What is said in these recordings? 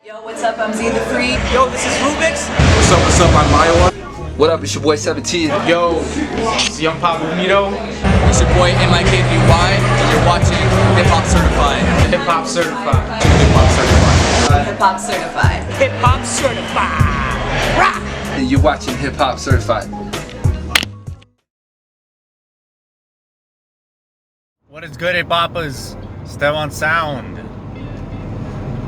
Yo, what's up? I'm Z the Free. Yo, this is Rubik's. What's up? I'm Mayo. What up? It's your boy 17. Yo, it's Young Pop Mito. It's your boy MIKVY, and you're watching Hip Hop Certified. Hip Hop Certified. Hip Hop Certified. Hip Hop Certified. Rock! And you're watching Hip Hop Certified. What is good, HipHoppas? Esteban Xound.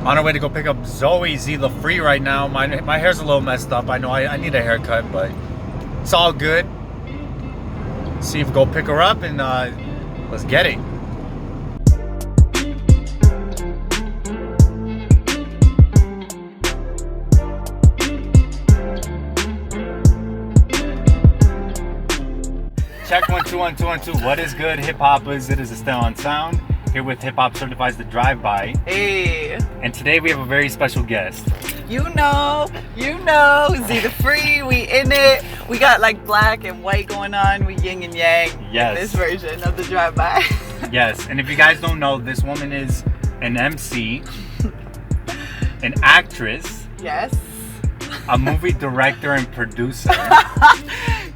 On our way to go pick up Zoe Z the Free right now. My hair's a little messed up. I know I need a haircut, but it's all good. See if we go pick her up and let's get it. Check 1 2 1 2 1 2. What is good, HipHoppas? It is Esteban Xound here with Hip Hop Certified's The Drive-By. Hey. And today we have a very special guest. You know, Z the Free, we in it. We got like black and white going on. We yin and yang Yes. in this version of The Drive-By. Yes, and if you guys don't know, this woman is an MC, an actress, Yes. a movie director and producer.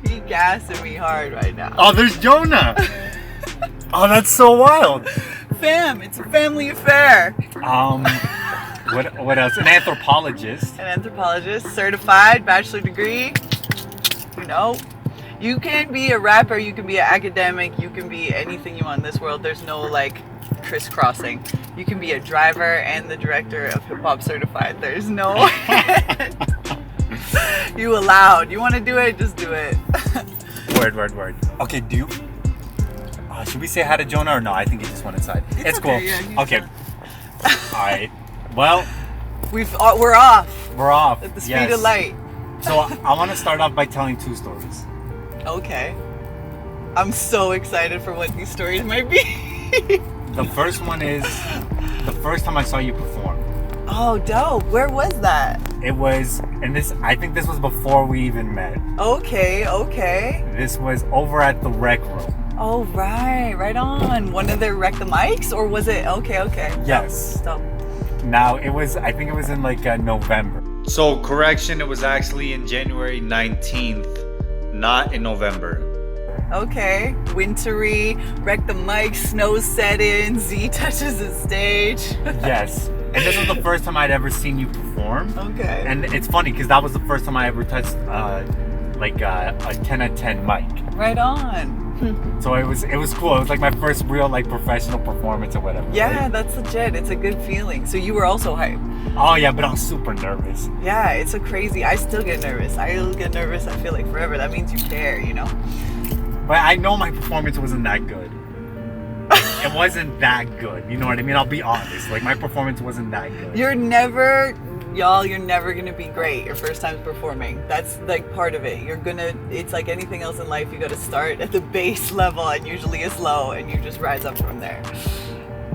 He gassing me hard right now. Oh, there's Jonah! Oh, that's so wild! Fam, it's a family affair. What else? An anthropologist. An anthropologist, certified, bachelor degree. You know, you can be a rapper, you can be an academic, you can be anything you want in this world. There's no like crisscrossing. You can be a driver and the director of Hip Hop Certified. There's no you allowed. You want to do it, just do it. Word. Okay, do you... should we say hi to Jonah or no? I think he just went inside. It's okay, cool. yeah, Okay. Alright. Well, we're off we're off. at the speed of light. So I want to start off by telling two stories. Okay. I'm so excited for what these stories might be. The first one is the first time I saw you perform. Oh, dope. Where was that? It was, and I think this was before we even met. Okay. This was over at the Rec Room. Oh, right on. One of their Wreck the Mics, or was it? Okay. Yes. Stop. Now, I think it was in like November. So, correction, it was actually in January 19th, not in November. Okay. Wintry, Wreck the Mic, snow set in, Z touches the stage. Yes. And this was the first time I'd ever seen you perform. Okay. And it's funny because that was the first time I ever touched like a 10 at 10 mic. Right on. So it was cool. It was like my first real like professional performance or whatever. Yeah, right? that's legit. It's a good feeling. So you were also hyped. Oh yeah, but I was super nervous. Yeah, it's a crazy. I still get nervous. I feel like forever. That means you care, you know? But I know my performance wasn't that good. It wasn't that good. You know what I mean? I'll be honest. Like my performance wasn't that good. You're never gonna be great your first time performing. That's like part of it. It's like anything else in life, you gotta start at the base level and usually it's low and you just rise up from there.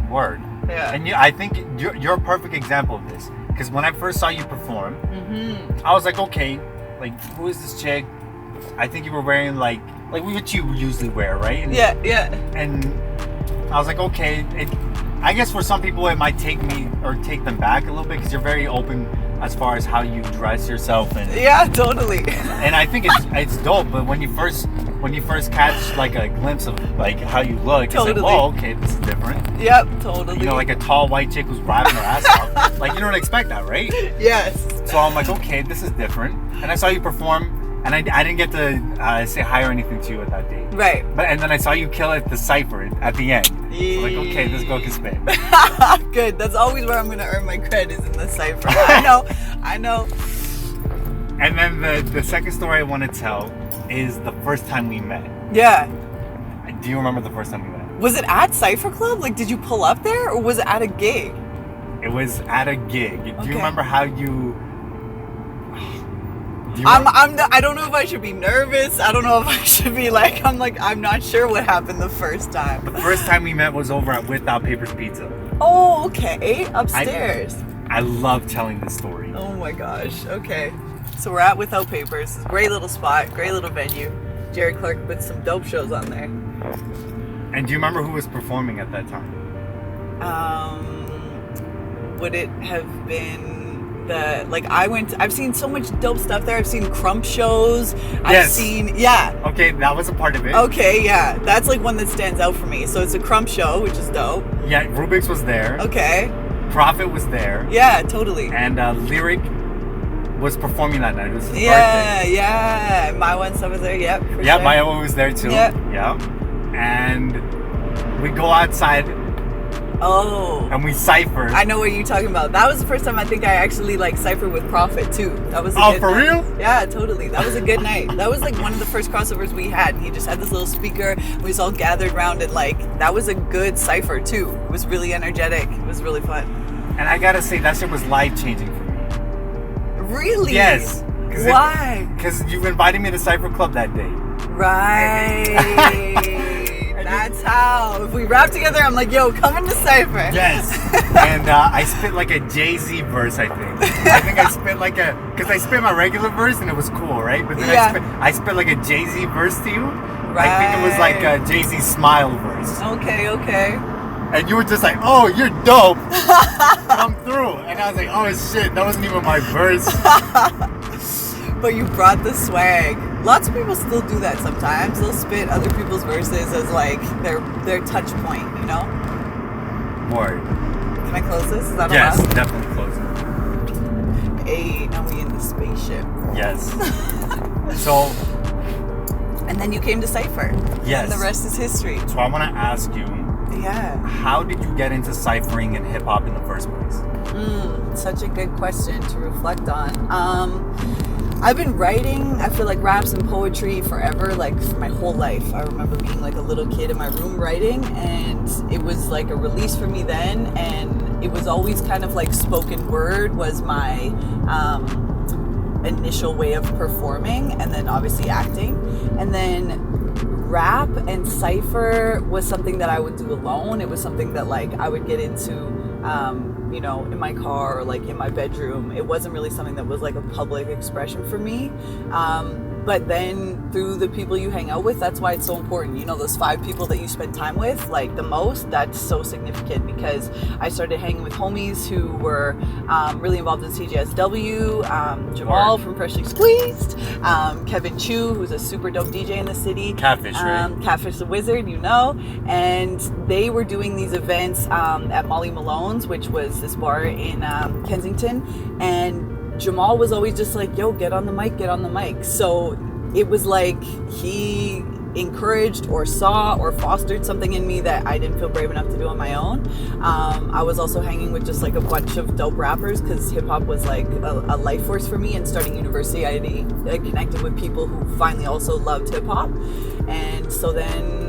Word. Yeah. And I think you're a perfect example of this. Because when I first saw you perform, I was like, okay, like who is this chick? I think you were wearing like what you usually wear, right? And, Yeah. And I was like, okay. I guess for some people it might take them back a little bit because you're very open as far as how you dress yourself and Yeah, totally. and I think it's dope. But when you first catch like a glimpse of like how you look, Totally. it's like, oh, okay, this is different. Yep, totally. You know, like a tall white chick who's rapping her ass off. Like you don't expect that, right? Yes. So I'm like, okay, this is different. And I saw you perform, and I didn't get to say hi or anything to you at that day. Right. And then I saw you kill it the Cypher at the end. So like, okay, this girl can spit. Good. That's always where I'm gonna earn my credit, is in the Cypher. I know. And then the second story I want to tell is the first time we met. Yeah. Do you remember the first time we met? Was it at Cypher Club? Like, did you pull up there, or was it at a gig? It was at a gig. Do Okay. you remember how you... I don't know if I should be nervous. I don't know if I should be like, I'm not sure what happened the first time. The first time we met was over at Without Papers Pizza. Oh, okay. Upstairs. I love telling this story. Oh my gosh. Okay. So we're at Without Papers. It's a great little spot, great little venue. Jerry Clark put some dope shows on there. And do you remember who was performing at that time? Would it have been I've seen so much dope stuff there. I've seen Crump shows. I've Yes. seen Okay, that was a part of it. Okay, yeah. That's like one that stands out for me. So it's a Crump show, which is dope. Yeah, Rubik's was there. Okay. Prophet was there. Yeah, totally. And Lyric was performing that night. It was his Yeah, birthday. yeah. My one stuff was there. Yep. For Yeah, sure. Maya was there too. Yeah. Yeah. And we go outside Oh. and we cipher. I know what you're talking about. That was the first time I think I actually like ciphered with Prophet too. That was a Oh, good for night. real? Yeah, totally. That was a good night. That was like one of the first crossovers we had. And he just had this little speaker. We just all gathered around it. Like that was a good cipher too. It was really energetic. It was really fun. And I gotta say, that shit was life changing for me. Really? Yes. Why? Because you invited me to Cypher Club that day. Right. That's how. If we rap together, I'm like, yo, come into Cypher. Yes. And I spit like a Jay-Z verse, I think. I think I spit like because I spit my regular verse and it was cool, right? But then Yeah. I spit like a Jay-Z verse to you. Right. I think it was like a Jay-Z smile verse. Okay. And you were just like, oh, you're dope. Come through. And I was like, oh shit, that wasn't even my verse. But you brought the swag. Lots of people still do that sometimes. They'll spit other people's verses as like their touch point, you know? Word. Can I close this? Is that Yes, allowed? definitely close it. Hey, now we in the spaceship. Yes. So, And then you came to Cypher. Yes. And the rest is history. so I want to ask you, Yeah. how did you get into ciphering and hip hop in the first place? Such a good question to reflect on. I've been writing, I feel like raps and poetry forever, like for my whole life. I remember being like a little kid in my room writing, and it was like a release for me then, and it was always kind of like spoken word was my initial way of performing, and then obviously acting. And then rap and cypher was something that I would do alone. It was something that like I would get into you know, in my car or like in my bedroom. It wasn't really something that was like a public expression for me. But then through the people you hang out with, that's why it's so important. You know, those 5 people that you spend time with, like the most, that's so significant, because I started hanging with homies who were really involved in CJSW, Jamal from Freshly Squeezed, Kevin Chu, who's a super dope DJ in the city. Catfish, right? Catfish the Wizard, you know. And they were doing these events at Molly Malone's, which was this bar in Kensington. And Jamal was always just like, yo, get on the mic. So it was like he encouraged or saw or fostered something in me that I didn't feel brave enough to do on my own. I was also hanging with just like a bunch of dope rappers, because hip hop was like a life force for me. And starting university, I connected with people who finally also loved hip hop. And so then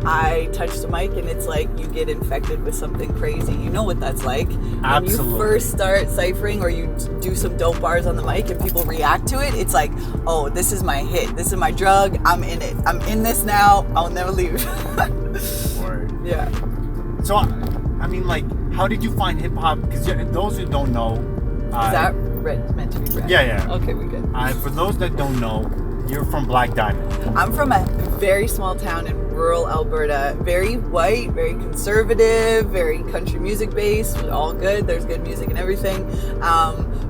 I touched the mic, and it's like you get infected with something crazy. You know what that's like. Absolutely. When you first start ciphering or you do some dope bars on the mic and people react to it, it's like, oh, this is my hit. This is my drug. I'm in it. I'm in this now. I'll never leave. Word. Yeah. So, I mean, like, how did you find hip hop? Because those who don't know, Is that meant to be read? Yeah. Okay, we good. For those that don't know, you're from Black Diamond. I'm from a very small town in rural Alberta. Very white, very conservative, very country music based. All good. There's good music and everything.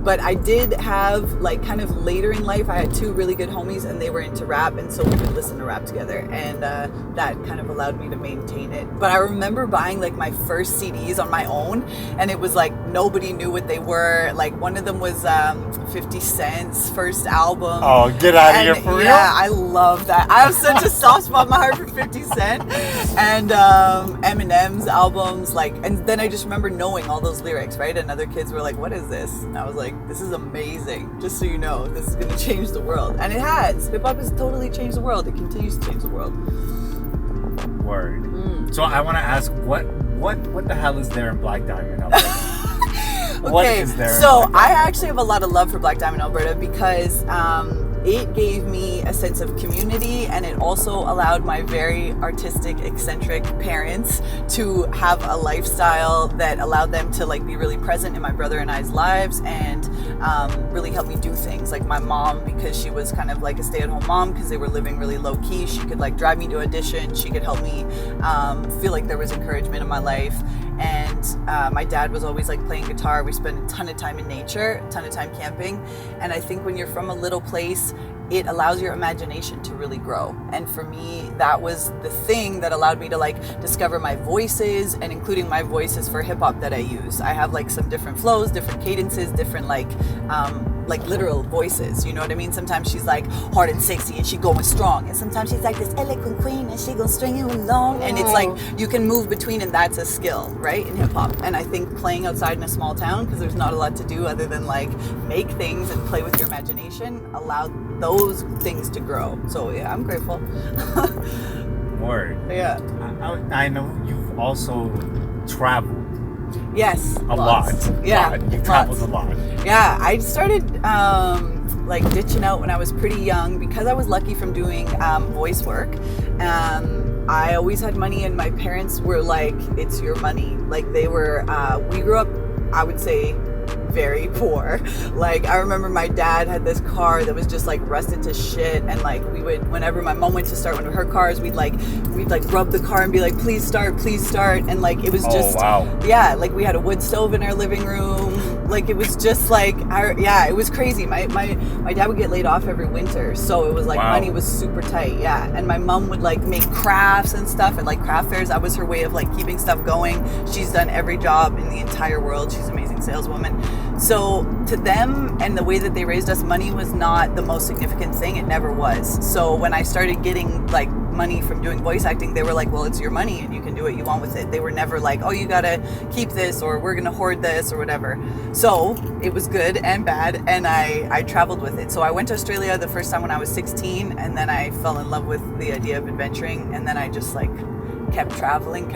But I did have, like, kind of later in life, I had 2 really good homies, and they were into rap, and so we would listen to rap together, and that kind of allowed me to maintain it. But I remember buying like my first CDs on my own, and it was like nobody knew what they were. Like one of them was 50 Cent's first album. Oh, get out of And, here, for real? Yeah, I love that. I have such a soft spot in my heart for 50 Cent and Eminem's albums. Like, and then I just remember knowing all those lyrics, right? And other kids were like, "What is this?" And I was like, "This is amazing. Just so you know, this is gonna change the world." And it has. Hip hop has totally changed the world. It continues to change the world. Word. So I want to ask, what the hell is there in Black Diamond, Alberta? What is there? So I actually have a lot of love for Black Diamond, Alberta, because it gave me a sense of community, and it also allowed my very artistic, eccentric parents to have a lifestyle that allowed them to like be really present in my brother and I's lives, and really help me do things. Like my mom, because she was kind of like a stay-at-home mom, because they were living really low-key, she could like drive me to audition, she could help me feel like there was encouragement in my life. And my dad was always like playing guitar. We spent a ton of time in nature, a ton of time camping. And I think when you're from a little place, it allows your imagination to really grow. And for me, that was the thing that allowed me to like discover my voices, and including my voices for hip hop that I use. I have like some different flows, different cadences, different like literal voices, you know what I mean? Sometimes she's like hard and sexy and she going strong, and sometimes she's like this eloquent queen and she gonna string you along, and it's like you can move between, and that's a skill, right, in hip hop. And I think playing outside in a small town, because there's not a lot to do other than like make things and play with your imagination, allowed those things to grow. So yeah, I'm grateful. Word. Yeah. I know you've also traveled. Yes. A lot. Yeah. You traveled a lot. Yeah, I started like ditching out when I was pretty young because I was lucky from doing voice work. I always had money, and my parents were like, it's your money. Like they were, we grew up, I would say, very poor. Like I remember my dad had this car that was just like rusted to shit, and like we would, whenever my mom went to start one of her cars, we'd like rub the car and be like, please start, and like it was just yeah, like we had a wood stove in our living room. Like it was just like it was crazy. My dad would get laid off every winter, so it was like money was super tight. Yeah. And my mom would like make crafts and stuff, and like craft fairs, that was her way of like keeping stuff going. She's done every job in the entire world. She's an amazing saleswoman. So to them, and the way that they raised us, money was not the most significant thing. It never was. So when I started getting like money from doing voice acting, they were like, well, it's your money and you can do what you want with it. They were never like, oh, you gotta keep this, or we're gonna hoard this, or whatever. So it was good and bad, and I traveled with it. So I went to Australia the first time when I was 16, and then I fell in love with the idea of adventuring, and then I just like kept traveling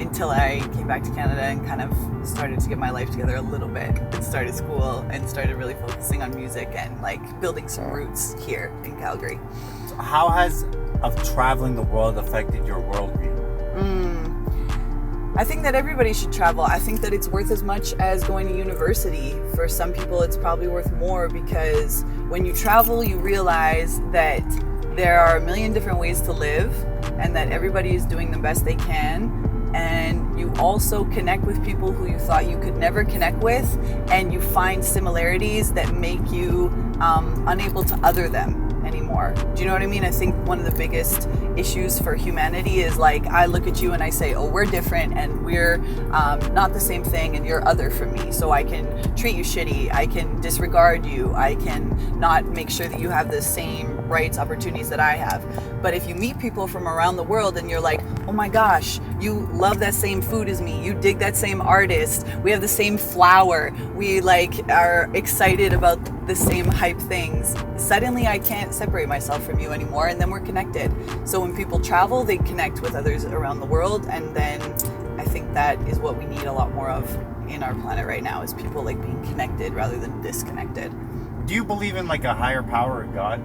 until I came back to Canada and kind of started to get my life together a little bit, and started school and started really focusing on music and like building some roots here in Calgary. So how has traveling the world affected your worldview? I think that everybody should travel. I think that it's worth as much as going to university. For some people, it's probably worth more, because when you travel, you realize that there are a million different ways to live, and that everybody is doing the best they can. And you also connect with people who you thought you could never connect with, and you find similarities that make you unable to other them anymore. Do you know what I mean? I think one of the biggest issues for humanity is like, I look at you and I say, oh, we're different and we're not the same thing, and you're other from me. So I can treat you shitty, I can disregard you, I can not make sure that you have the same rights, opportunities that I have. But if you meet people from around the world and you're like, oh my gosh, you love that same food as me, you dig that same artist, we have the same flower, we like are excited about the same hype things, suddenly I can't separate myself from you anymore, and then we're connected. So when people travel, they connect with others around the world, and then I think that is what we need a lot more of in our planet right now, is people like being connected rather than disconnected. Do you believe in like a higher power or God?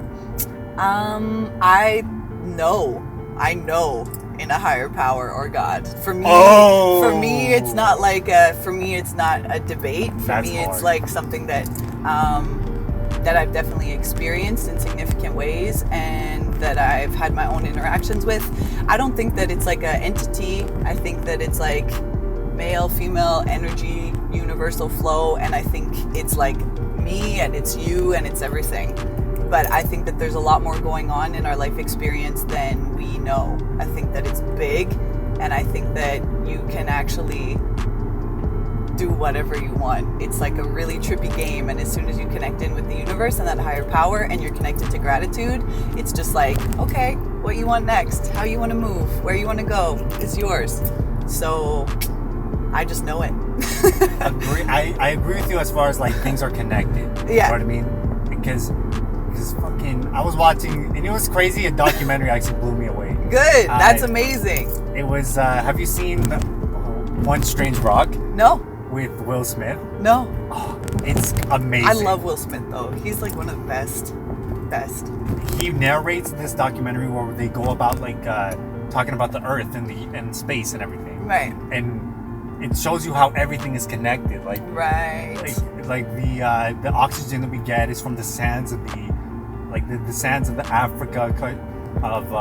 I know in a higher power or God. For me, it's not like it's not a debate. For me, it's like something that that I've definitely experienced in significant ways, and that I've had my own interactions with. I don't think that it's like an entity. I think that it's like male, female energy, universal flow, and I think it's like me and it's you and it's everything. But I think that there's a lot more going on in our life experience than we know. I think that it's big, and I think that you can actually do whatever you want. It's like a really trippy game, and as soon as you connect in with the universe and that higher power, and you're connected to gratitude, it's just like, okay, what you want next, how you want to move, where you want to go, is yours. So I just know it. I agree with you as far as like things are connected. Yeah. You know what I mean? Because fucking, I was watching, and it was crazy, a documentary actually blew me away. Good, that's amazing. It was, have you seen One Strange Rock? No. With Will Smith? No. Oh, it's amazing. I love Will Smith though. He's like one of the best. He narrates this documentary where they go about like talking about the Earth and space and everything. Right. And it shows you how everything is connected. Like like the oxygen that we get is from the sands of the sands of the Africa of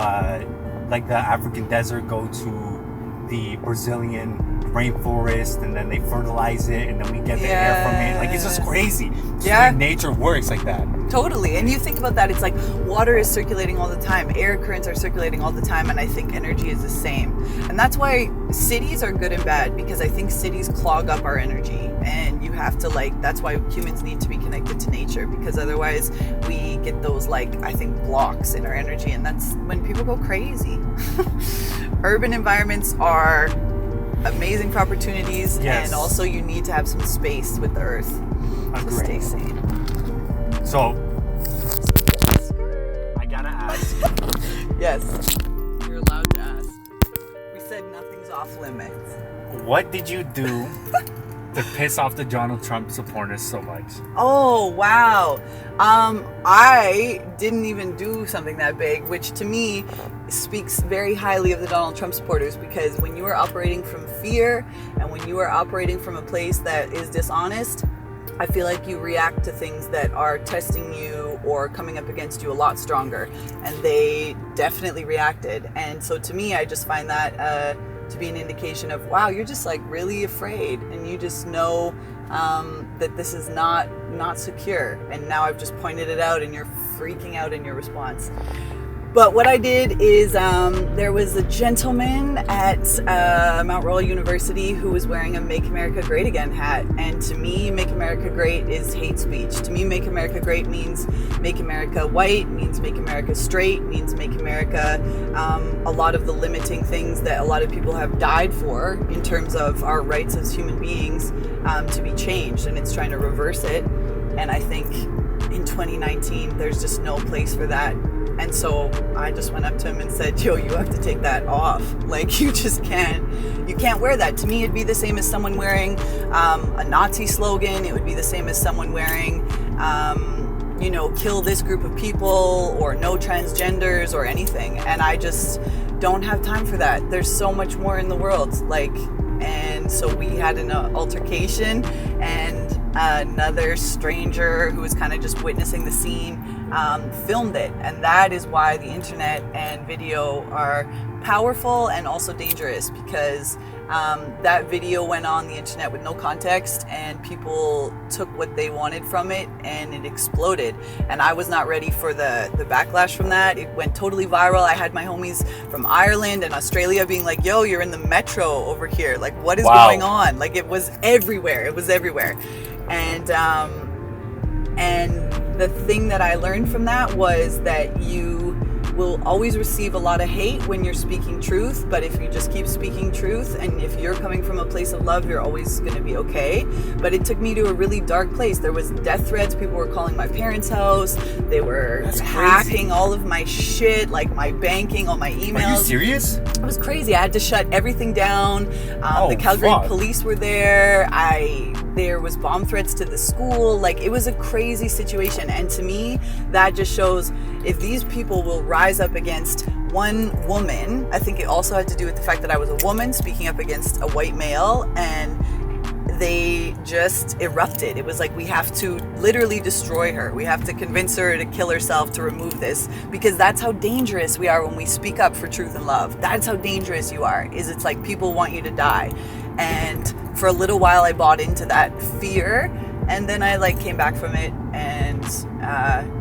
like the African desert go to the Brazilian rainforest, and then they fertilize it, and then we get the air from it. Like, it's just crazy. It's Yeah. the way nature works like that. Totally. And you think about that, it's like water is circulating all the time, air currents are circulating all the time, and I think energy is the same. And that's why cities are good and bad, because I think cities clog up our energy, and you have to, like, that's why humans need to be connected to nature, because otherwise we get those, like, I think, blocks in our energy, and that's when people go crazy. Urban environments are amazing for opportunities, Yes. and also you need to have some space with the earth to Agreed. stay sane. So, I gotta ask. Yes, you're allowed to ask. We said nothing's off limits. What did you do to piss off the Donald Trump supporters so much? Oh, wow. I didn't even do something that big, which to me speaks very highly of the Donald Trump supporters, because when you are operating from fear and when you are operating from a place that is dishonest, I feel like you react to things that are testing you or coming up against you a lot stronger. And they definitely reacted. And so to me, I just find that to be an indication of, wow, you're just like really afraid, and you just know that this is not secure. And now I've just pointed it out, and you're freaking out in your response. But what I did is there was a gentleman at Mount Royal University who was wearing a Make America Great Again hat. And to me, Make America Great is hate speech. To me, Make America Great means make America white, means make America straight, means make America a lot of the limiting things that a lot of people have died for in terms of our rights as human beings to be changed. And it's trying to reverse it. And I think in 2019, there's just no place for that. And so I just went up to him and said, yo, you have to take that off. Like, you just can't wear that. To me, it'd be the same as someone wearing a Nazi slogan. It would be the same as someone wearing, kill this group of people, or no transgenders or anything. And I just don't have time for that. There's so much more in the world. And so we had an altercation, and another stranger who was kind of just witnessing the scene filmed it. And that is why the internet and video are powerful and also dangerous, because that video went on the internet with no context, and people took what they wanted from it, and it exploded. And I was not ready for the backlash from that. It went totally viral. I had my homies from Ireland and Australia being like, yo, you're in the metro over here. Like, what is going on? Like, it was everywhere. It was everywhere. And the thing that I learned from that was that you will always receive a lot of hate when you're speaking truth, but if you just keep speaking truth, and if you're coming from a place of love, you're always going to be okay. But it took me to a really dark place. There was death threats. People were calling my parents' house. They were hacking all of my shit, like my banking, all my emails. Are you serious? It was crazy. I had to shut everything down. The Calgary police were there. There was bomb threats to the school. Like, it was a crazy situation. And to me, that just shows, if these people will rise up against one woman, I think it also had to do with the fact that I was a woman speaking up against a white male, and they just erupted. It was like, we have to literally destroy her. We have to convince her to kill herself to remove this, because that's how dangerous we are when we speak up for truth and love. That's how dangerous you are, is it's like people want you to die. And for a little while I bought into that fear, and then I came back from it, and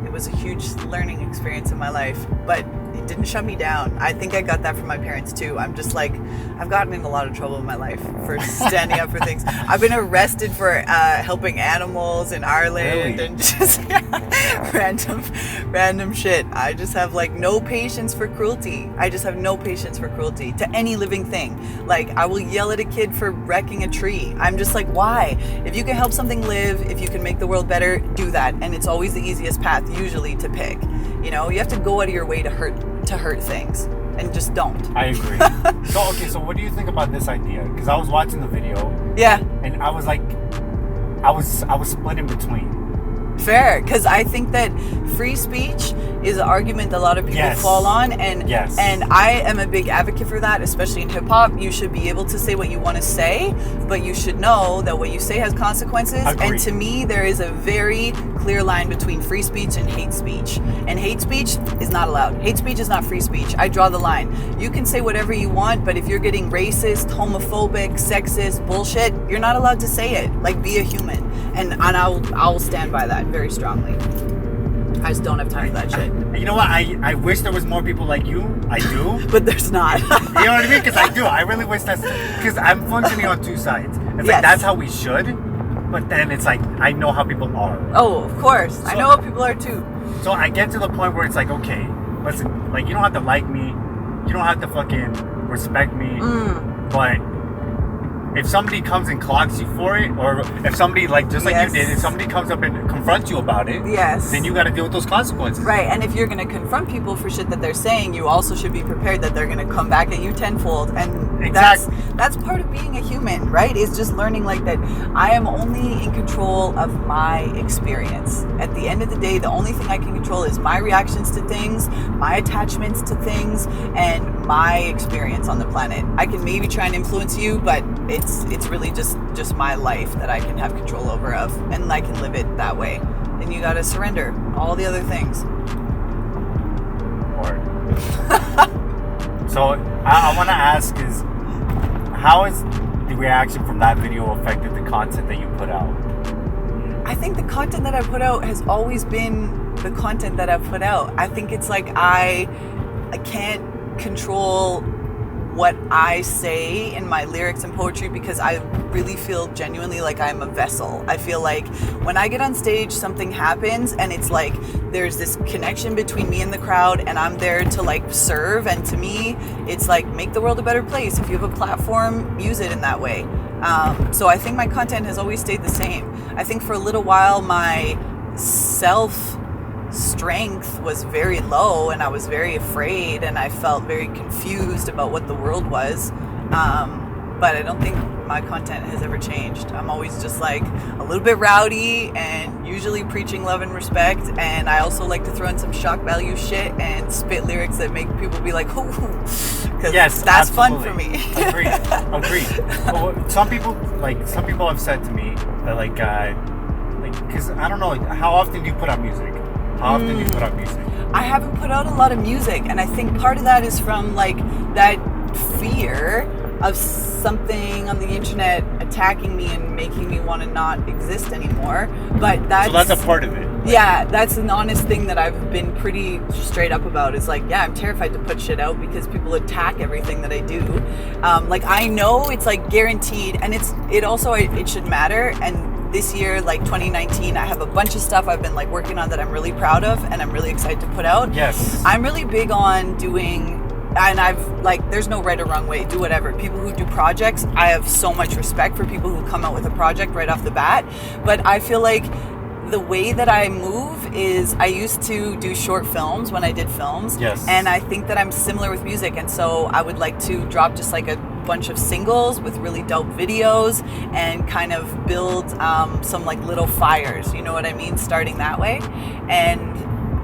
it was a huge learning experience in my life, but it didn't shut me down. I think I got that from my parents too. I'm just I've gotten in a lot of trouble in my life for standing up for things. I've been arrested for helping animals in Ireland, and just random shit. I just have no patience for cruelty. I just have no patience for cruelty to any living thing. I will yell at a kid for wrecking a tree. I'm just why? If you can help something live, if you can make the world better, do that. And it's always the easiest path usually to pick. You have to go out of your way to hurt things, and just don't. I agree. So what do you think about this idea? Because I was watching the video. Yeah. And I was I was split in between. Fair, because I think that free speech is an argument that a lot of people fall on, and I am a big advocate for that, especially in hip hop. You should be able to say what you want to say, but you should know that what you say has consequences. And to me, there is a very clear line between free speech and hate speech. And hate speech is not allowed. Hate speech is not free speech. I draw the line. You can say whatever you want, but if you're getting racist, homophobic, sexist bullshit, you're not allowed to say it. Like, be a human. And I'll stand by that very strongly. I just don't have time for that shit. You know what? I wish there was more people like you. I do. But there's not. You know what I mean? Because I do. I really wish that's... Because I'm functioning on two sides. It's like, that's how we should. But then it's like, I know how people are. Oh, of course. So, I know how people are too. So I get to the point where it's like, okay, listen, like, you don't have to like me. You don't have to fucking respect me. But... if somebody comes and clocks you for it, or if somebody, like, just like you did, if somebody comes up and confronts you about it, then you got to deal with those consequences. Right, and if you're going to confront people for shit that they're saying, you also should be prepared that they're going to come back at you tenfold. And that's part of being a human, right? Is just learning, like, that I am only in control of my experience. At the end of the day, the only thing I can control is my reactions to things, my attachments to things, and my experience on the planet. I can maybe try and influence you, but it's really just my life that I can have control over of, and I can live it that way. And you gotta surrender all the other things. So I want to ask is, how has the reaction from that video affected the content that you put out? I think the content that I put out has always been the content that I've put out. I think it's like I can't control what I say in my lyrics and poetry, because I really feel genuinely like I'm a vessel. I feel like when I get on stage, something happens, and it's like there's this connection between me and the crowd, and I'm there to, like, serve. And to me, it's like, make the world a better place. If you have a platform, use it in that way. So I think my content has always stayed the same. I think for a little while, my strength was very low, and I was very afraid, and I felt very confused about what the world was. But I don't think my content has ever changed. I'm always just, like, a little bit rowdy, and usually preaching love and respect. And I also like to throw in some shock value shit and spit lyrics that make people be like, "Ooh," because that's fun for me. Agreed. Well, some people have said to me that, like, because I don't know, how often do you put out music? How often do you put out music? I haven't put out a lot of music, and I think part of that is from, like, that fear of something on the internet attacking me and making me want to not exist anymore. But that's a part of it. Yeah, that's an honest thing that I've been pretty straight up about. Is like, I'm terrified to put shit out because people attack everything that I do. Like, I know it's, like, guaranteed, and it should matter. And this year, like 2019, I have a bunch of stuff I've been, like, working on that I'm really proud of and I'm really excited to put out. Yes. I'm really big on doing, and I've, like, there's no right or wrong way, do whatever. People who do projects, I have so much respect for people who come out with a project right off the bat. But I feel like the way that I move is, I used to do short films when I did films. Yes. And I think that I'm similar with music. And so I would like to drop just, like, a bunch of singles with really dope videos and kind of build some, like, little fires, you know what I mean, starting that way. And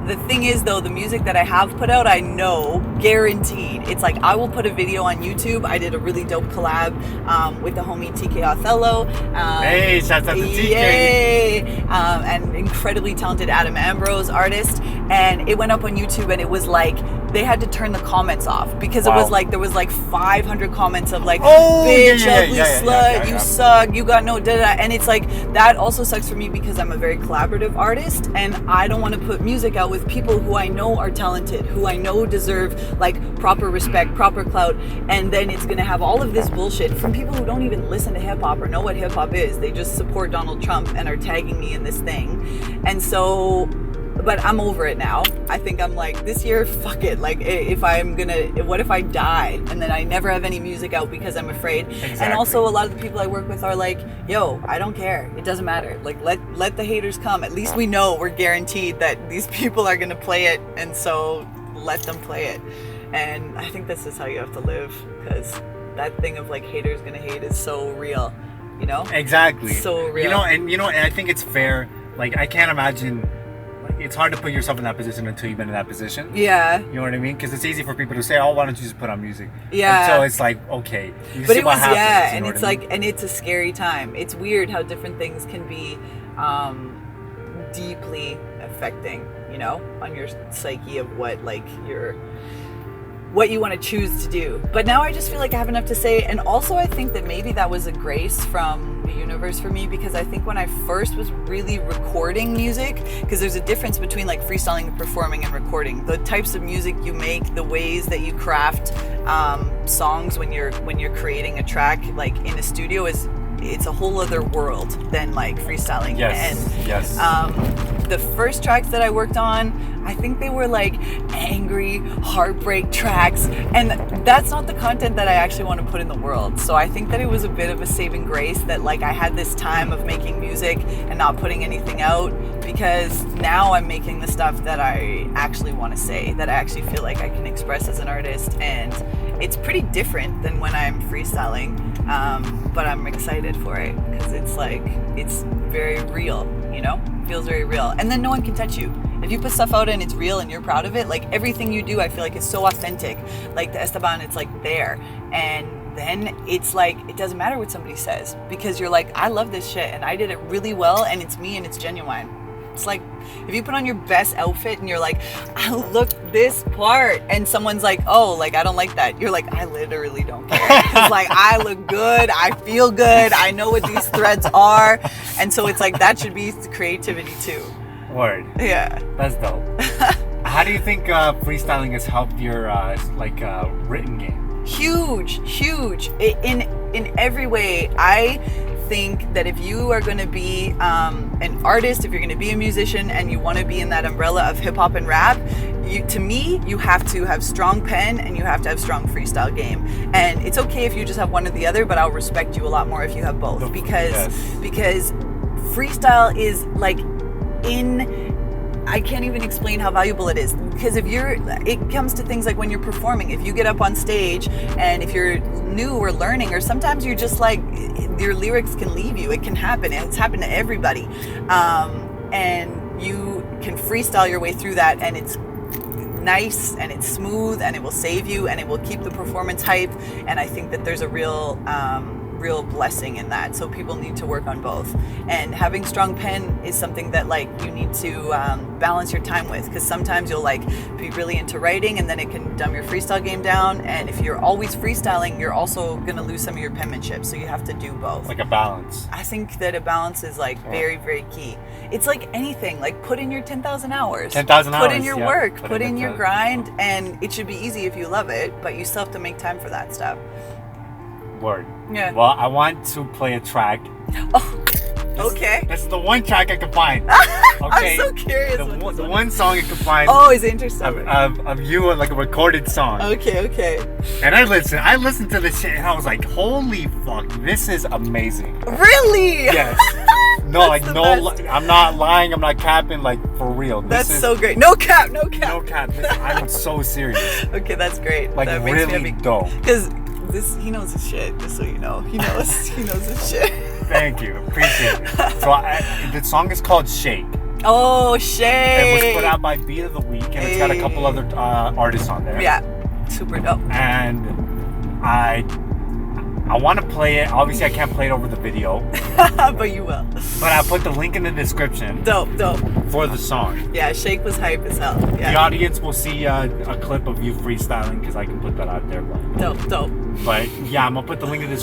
the thing is, though, the music that I have put out, I know, guaranteed, it's like, I will put a video on YouTube. I did a really dope collab with the homie TK Othello. Hey, shouts out to TK. Yay! And incredibly talented Adam Ambrose artist. And it went up on YouTube, and it was like, they had to turn the comments off because it was like, there was like 500 comments of, like, bitch, ugly slut, you suck, you got no da-da. And it's like, that also sucks for me because I'm a very collaborative artist, and I don't want to put music out with people who I know are talented, who I know deserve, like, proper respect, proper clout, and then it's gonna have all of this bullshit from people who don't even listen to hip-hop or know what hip-hop is. They just support Donald Trump and are tagging me in this thing. And so, but I'm over it now. I think I'm like, this year, fuck it. Like, what if I die and then I never have any music out because I'm afraid? Exactly. And also, a lot of the people I work with are like, yo, I don't care. It doesn't matter. Like, let the haters come. At least we know, we're guaranteed that these people are going to play it. And so let them play it. And I think this is how you have to live, because that thing of, like, haters gonna hate is so real, you know? Exactly. So real. And I think it's fair. Like, I can't imagine, like, it's hard to put yourself in that position until you've been in that position. Yeah. You know what I mean? Because it's easy for people to say, "Oh, why don't you just put on music?" Yeah. And so it's like, okay, you But see it what was happens, yeah, you and know it's what I like, mean? and it's a scary time. It's weird how different things can be deeply affecting, you know, on your psyche of what like what you want to choose to do. But now I just feel like I have enough to say, and also I think that maybe that was a grace from the universe for me, because I think when I first was really recording music, because there's a difference between like freestyling and performing and recording. The types of music you make, the ways that you craft songs when you're creating a track like in a studio it's a whole other world than like freestyling. Yes. The first tracks that I worked on, I think they were like angry, heartbreak tracks, and that's not the content that I actually want to put in the world. So I think that it was a bit of a saving grace that like I had this time of making music and not putting anything out, because now I'm making the stuff that I actually want to say, that I actually feel like I can express as an artist, and it's pretty different than when I'm freestyling, but I'm excited for it because it's like, it's very real, you know? Feels very real. And then no one can touch you. If you put stuff out and it's real and you're proud of it, like everything you do, I feel like is so authentic. Like the Esteban, it's like there. And then it's like, it doesn't matter what somebody says, because you're like, I love this shit and I did it really well and it's me and it's genuine. It's like, if you put on your best outfit and you're like, I look this part, and someone's like, oh, like, I don't like that. You're like, I literally don't care. It's like, I look good. I feel good. I know what these threads are. And so it's like, that should be creativity too. Word. Yeah. That's dope. How do you think freestyling has helped your written game? Huge. In every way. I think that if you are going to be an artist, if you're going to be a musician and you want to be in that umbrella of hip hop and rap, to me, you have to have strong pen and you have to have strong freestyle game. And it's okay if you just have one or the other, but I'll respect you a lot more if you have both, because freestyle is like I can't even explain how valuable it is, because it comes to things like when you're performing, if you get up on stage and if you're new or learning, or sometimes you're just like, your lyrics can leave you. It can happen. It's happened to everybody. And you can freestyle your way through that, and it's nice and it's smooth and it will save you and it will keep the performance hype. And I think that there's a real blessing in that. So people need to work on both, and having strong pen is something that like you need to balance your time with, because sometimes you'll like be really into writing and then it can dumb your freestyle game down, and if you're always freestyling, you're also gonna lose some of your penmanship, so you have to do both. Like a balance. I think that a balance is like very, very key. It's like anything, like put in your 10,000 hours. 10,000 hours. Put in your work, put in your grind, and it should be easy if you love it, but you still have to make time for that stuff. Word. Yeah. Well, I want to play a track. Oh, okay. This is the one track I can find. Okay. I'm so curious. The one song I can find. Oh, is it interesting? Of you, like a recorded song. Okay. And I listened to this shit and I was like, holy fuck, this is amazing. Really? Yes. No, like I'm not lying, I'm not capping, like for real. That's so great. No cap. No cap. I'm so serious. Okay, that's great. Like that really dope. Because he knows his shit, just so you know. He knows his shit. Thank you, appreciate it. So the song is called Shake. Oh, Shake. It was put out by Beat of the Week, and it's got a couple other artists on there. Yeah, super dope. And I want to play it. Obviously, I can't play it over the video. But you will. But I'll put the link in the description. Dope. For the song. Yeah, Shake was hype as hell. Yeah. The audience will see a clip of you freestyling, because I can put that out there. Dope. But yeah, I'm going to put the link in the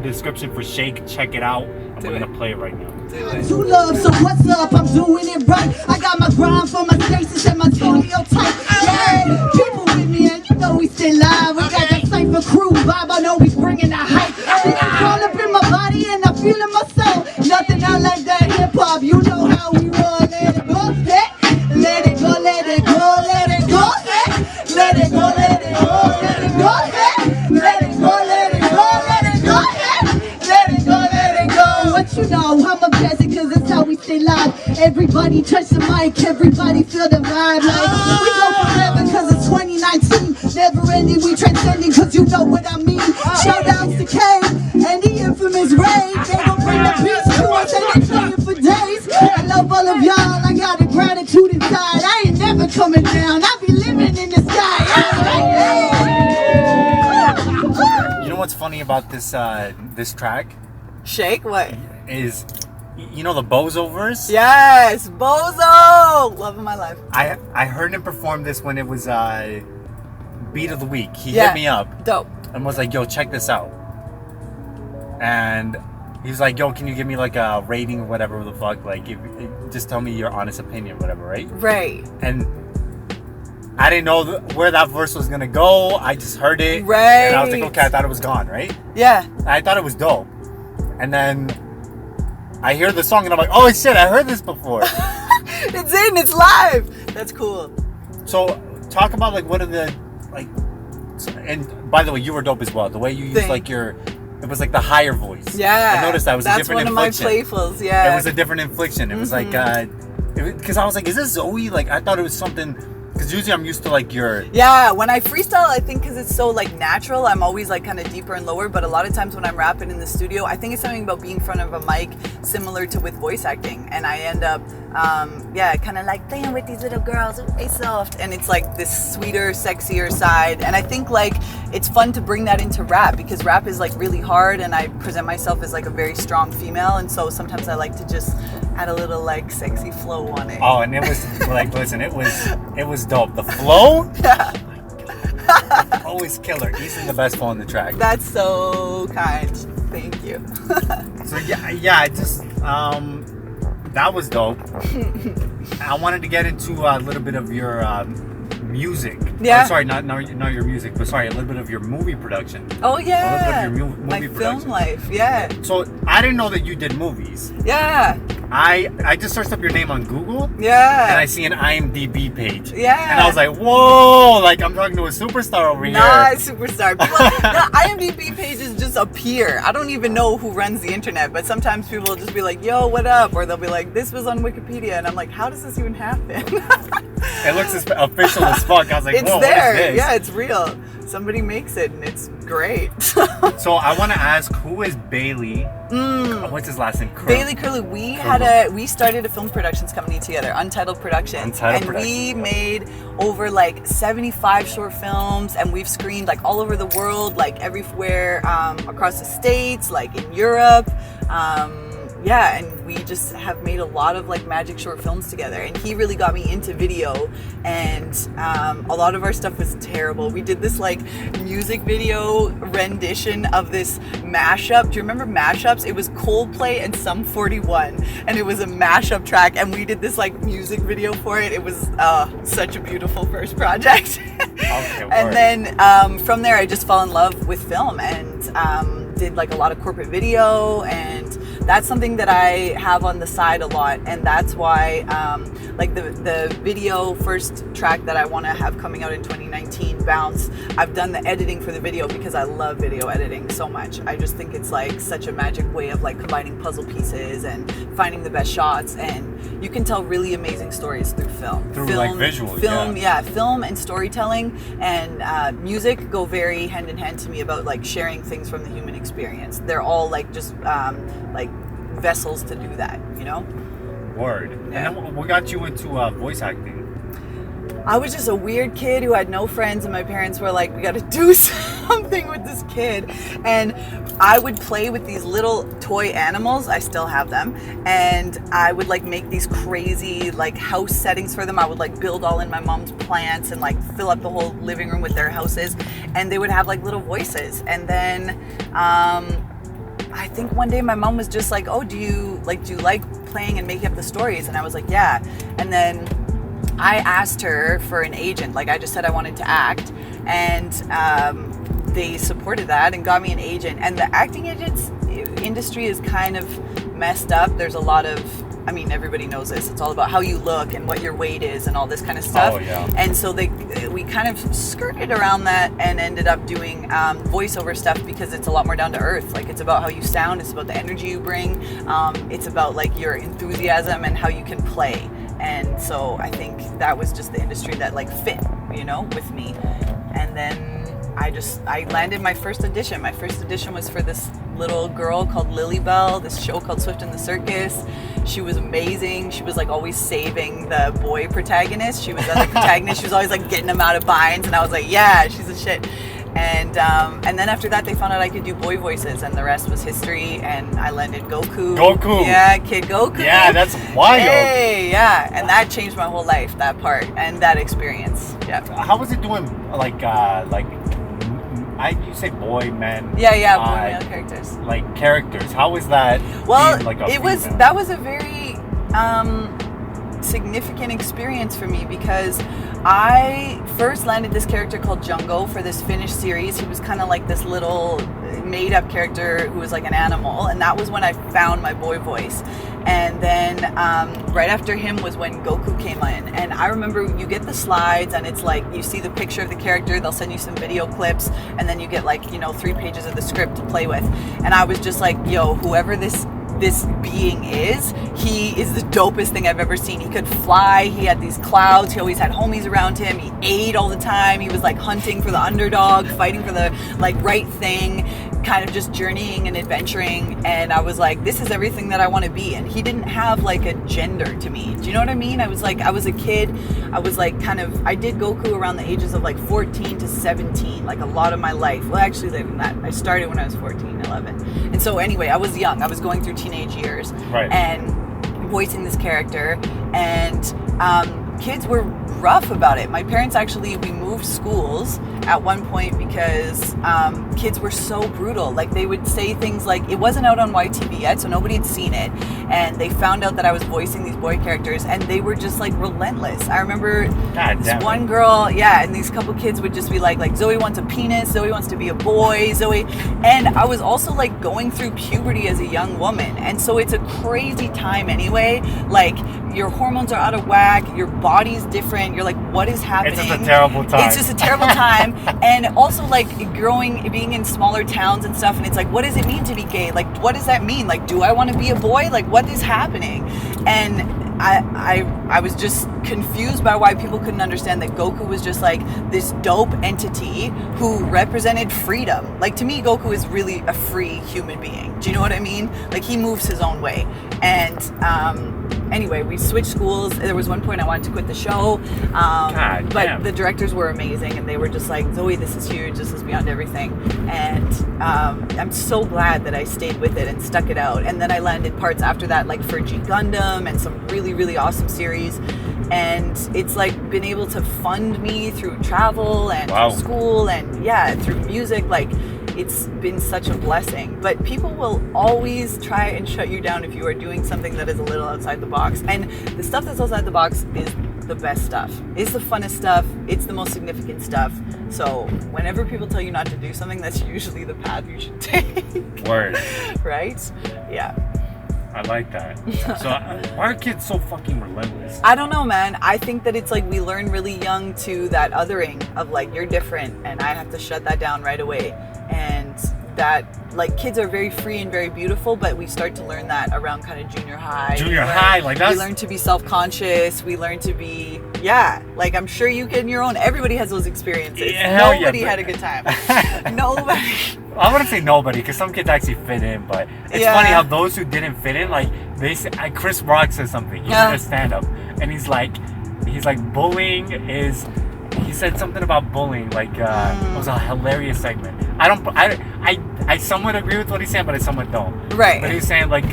description for Shake. Check it out. I'm going to play it right now. Do it. To love, so what's up? I'm doing it right. I got my grind for my stasis and my studio tight. Yeah, people with me, and you know we still live. We got that Cypher crew vibe. I know we bringing the hype. It's all up in my body and I feel in my soul. Nothing out like that hip hop. You know how we roll. Let it go, let it go, let it go, let it go, let it go, let it go, let it go, let it go, let it go, let it go, let it go, let it go. What you know? I'm a peasant, cause that's how we stay live. Everybody touch the mic, everybody feel the vibe. Like we go forever, cause it's 2019. Never ending, we transcending, cause you know what I mean. Shout outs to K and the infamous Ray. They gon' bring the beats to us and they play it for days. I love all of y'all, I got a great gratitude inside. I ain't never coming down. I be living in the sky. You know what's funny about this this track Shake what? is, you know the Bozo verse? Yes, Bozo, love of my life. I heard him perform this when it was Beat of the Week. He Yeah. hit me up Dope. and was like, yo, check this out. And he was like, yo, can you give me like a rating or whatever the fuck? Like, just tell me your honest opinion, whatever, right? Right. And I didn't know where that verse was gonna go. I just heard it. Right. And I was like, okay, I thought it was gone, right? Yeah. I thought it was dope. And then I hear the song and I'm like, oh shit, I heard this before. It's in. It's live. That's cool. So talk about like what are the like, and by the way, you were dope as well. The way you used like it was like the higher voice. Yeah. I noticed that it was a different inflection. That's one of my playfuls. Yeah. It was a different inflection. It was like, because I was like, is this Zoe? Like I thought it was something. Because usually I'm used to like your... Yeah, when I freestyle, I think because it's so like natural, I'm always like kind of deeper and lower. But a lot of times when I'm rapping in the studio, I think it's something about being in front of a mic similar to with voice acting. And I end up, kind of like playing with these little girls who play soft. And it's like this sweeter, sexier side. And I think like it's fun to bring that into rap because rap is like really hard. And I present myself as like a very strong female. And so sometimes I like to just add a little like sexy flow on it. Oh, and it was like, listen, it was dope. The flow, always killer. Easily the best flow on the track. That's so kind. Thank you. So yeah, it just that was dope. I wanted to get into a little bit of your music. Yeah. Or, sorry, not your music, but sorry, a little bit of your movie production. Oh yeah. A little bit of your movie my production. film life. Yeah. So I didn't know that you did movies. Yeah. I just searched up your name on Google. Yeah. And I see an IMDb page. Yeah. And I was like, whoa, like I'm talking to a superstar over here. Not superstar. People, the IMDb pages just appear. I don't even know who runs the internet, but sometimes people will just be like, yo, what up? Or they'll be like, this was on Wikipedia. And I'm like, how does this even happen? It looks as official as fuck. I was like, it's whoa, there. what is this? Yeah, it's real. Somebody makes it and it's great. So I want to ask, who is Bailey? What's his last name? Bailey Curlew. We started a film productions company together, Untitled Productions. We made over like 75 short films and we've screened like all over the world, like everywhere across the States, like in Europe. And we just have made a lot of like magic short films together. And he really got me into video, and a lot of our stuff was terrible. We did this like music video rendition of this mashup. Do you remember mashups? It was Coldplay and Sum 41, and it was a mashup track. And we did this like music video for it. It was such a beautiful first project. Okay, and then from there, I just fell in love with film and did like a lot of corporate video, and that's something that I have on the side a lot, and that's why like the video first track that I want to have coming out in 2019, Bounce, I've done the editing for the video because I love video editing so much. I just think it's like such a magic way of like combining puzzle pieces and finding the best shots, and you can tell really amazing stories through film. Like visual, film and storytelling and music go very hand in hand to me about like sharing things from the human experience. They're all like just like vessels to do that, you know? Word. Yeah. And then what got you into voice acting? I was just a weird kid who had no friends, and my parents were like, we got to do something with this kid. And I would play with these little toy animals. I still have them. And I would like make these crazy like house settings for them. I would like build all in my mom's plants and like fill up the whole living room with their houses. And they would have like little voices. And then I think one day my mom was just like, oh, do you like playing and making up the stories? And I was like, yeah. And then I asked her for an agent. Like I just said I wanted to act, and they supported that and got me an agent. And the acting agents industry is kind of messed up. There's a lot of, I mean, everybody knows this. It's all about how you look and what your weight is and all this kind of stuff. Oh, yeah. And so we kind of skirted around that and ended up doing voiceover stuff because it's a lot more down to earth. Like it's about how you sound. It's about the energy you bring. It's about like your enthusiasm and how you can play. And so I think that was just the industry that like fit, you know, with me. And then I landed my first audition. My first audition was for this little girl called Lily Bell, this show called Swift and the Circus. She was amazing. She was like always saving the boy protagonist. She was the protagonist. She was always like getting him out of binds, and I was like, yeah, she's a shit. And then after that, they found out I could do boy voices, and the rest was history. And I landed Goku. Goku. Yeah, Kid Goku. Yeah, that's wild. Hey, yeah, and that changed my whole life. That part and that experience. Yeah. How was it doing? You say boy, men. Yeah, boy male characters. Like characters. How was that? Well, being, like, a that was a very significant experience for me, because I first landed this character called Jungo for this Finnish series. He was kind of like this little made-up character who was like an animal, and that was when I found my boy voice. And then right after him was when Goku came in. And I remember you get the slides, and it's like you see the picture of the character, they'll send you some video clips, and then you get like, 3 pages of the script to play with. And I was just like, yo, whoever this being is, he is the dopest thing I've ever seen. He could fly, he had these clouds, he always had homies around him, he ate all the time, he was like hunting for the underdog, fighting for the like right thing, kind of just journeying and adventuring. And I was like, this is everything that I want to be. And he didn't have like a gender to me. Do you know what I mean? I was a kid. I was like I did Goku around the ages of like 14 to 17, like a lot of my life. Well, actually later than that. I started when I was 14, 11. And so anyway, I was young. I was going through teenage years. Right. And voicing this character. And kids were rough about it. My parents we moved schools at one point because kids were so brutal. Like they would say things like, it wasn't out on YTV yet, so nobody had seen it, and they found out that I was voicing these boy characters, and they were just like relentless. I remember this one girl, and these couple kids would just be like Zoe wants a penis, Zoe wants to be a boy, Zoe. And I was also like going through puberty as a young woman, and so it's a crazy time anyway. Like your hormones are out of whack, your body's different, you're like, what is happening? It's just a terrible time. It's just a terrible time. And also like being in smaller towns and stuff, and it's like, what does it mean to be gay? Like, what does that mean? Like, do I want to be a boy? Like, what is happening? And I was just confused by why people couldn't understand that Goku was just like this dope entity who represented freedom. Like, to me, Goku is really a free human being. Do you know what I mean? Like, he moves his own way. And anyway, we switched schools. There was one point I wanted to quit the show, but the directors were amazing, and they were just like, Zoe, this is huge, this is beyond everything. And I'm so glad that I stayed with it and stuck it out. And then I landed parts after that, like for G Gundam and some really, really awesome series. And it's like been able to fund me through travel and through school and through music. Like, it's been such a blessing. But people will always try and shut you down if you are doing something that is a little outside the box. And the stuff that's outside the box is the best stuff. It's the funnest stuff. It's the most significant stuff. So whenever people tell you not to do something, that's usually the path you should take. Word. Right? Yeah. I like that. So why are kids so fucking relentless? I don't know, man. I think that it's like we learn really young to that othering of like, you're different, and I have to shut that down right away. And that, like, kids are very free and very beautiful, but we start to learn that around kind of junior high. We learn to be self-conscious. We learn to be, like, I'm sure you can your own. Everybody has those experiences. Nobody had a good time. Nobody. I wouldn't say nobody, because some kids actually fit in, but it's funny how those who didn't fit in, like, Chris Rock says something. He did a stand-up, and he's like, bullying is... He said something about bullying, like, it was a hilarious segment. I somewhat agree with what he's saying, but I somewhat don't. Right. But he's saying, like,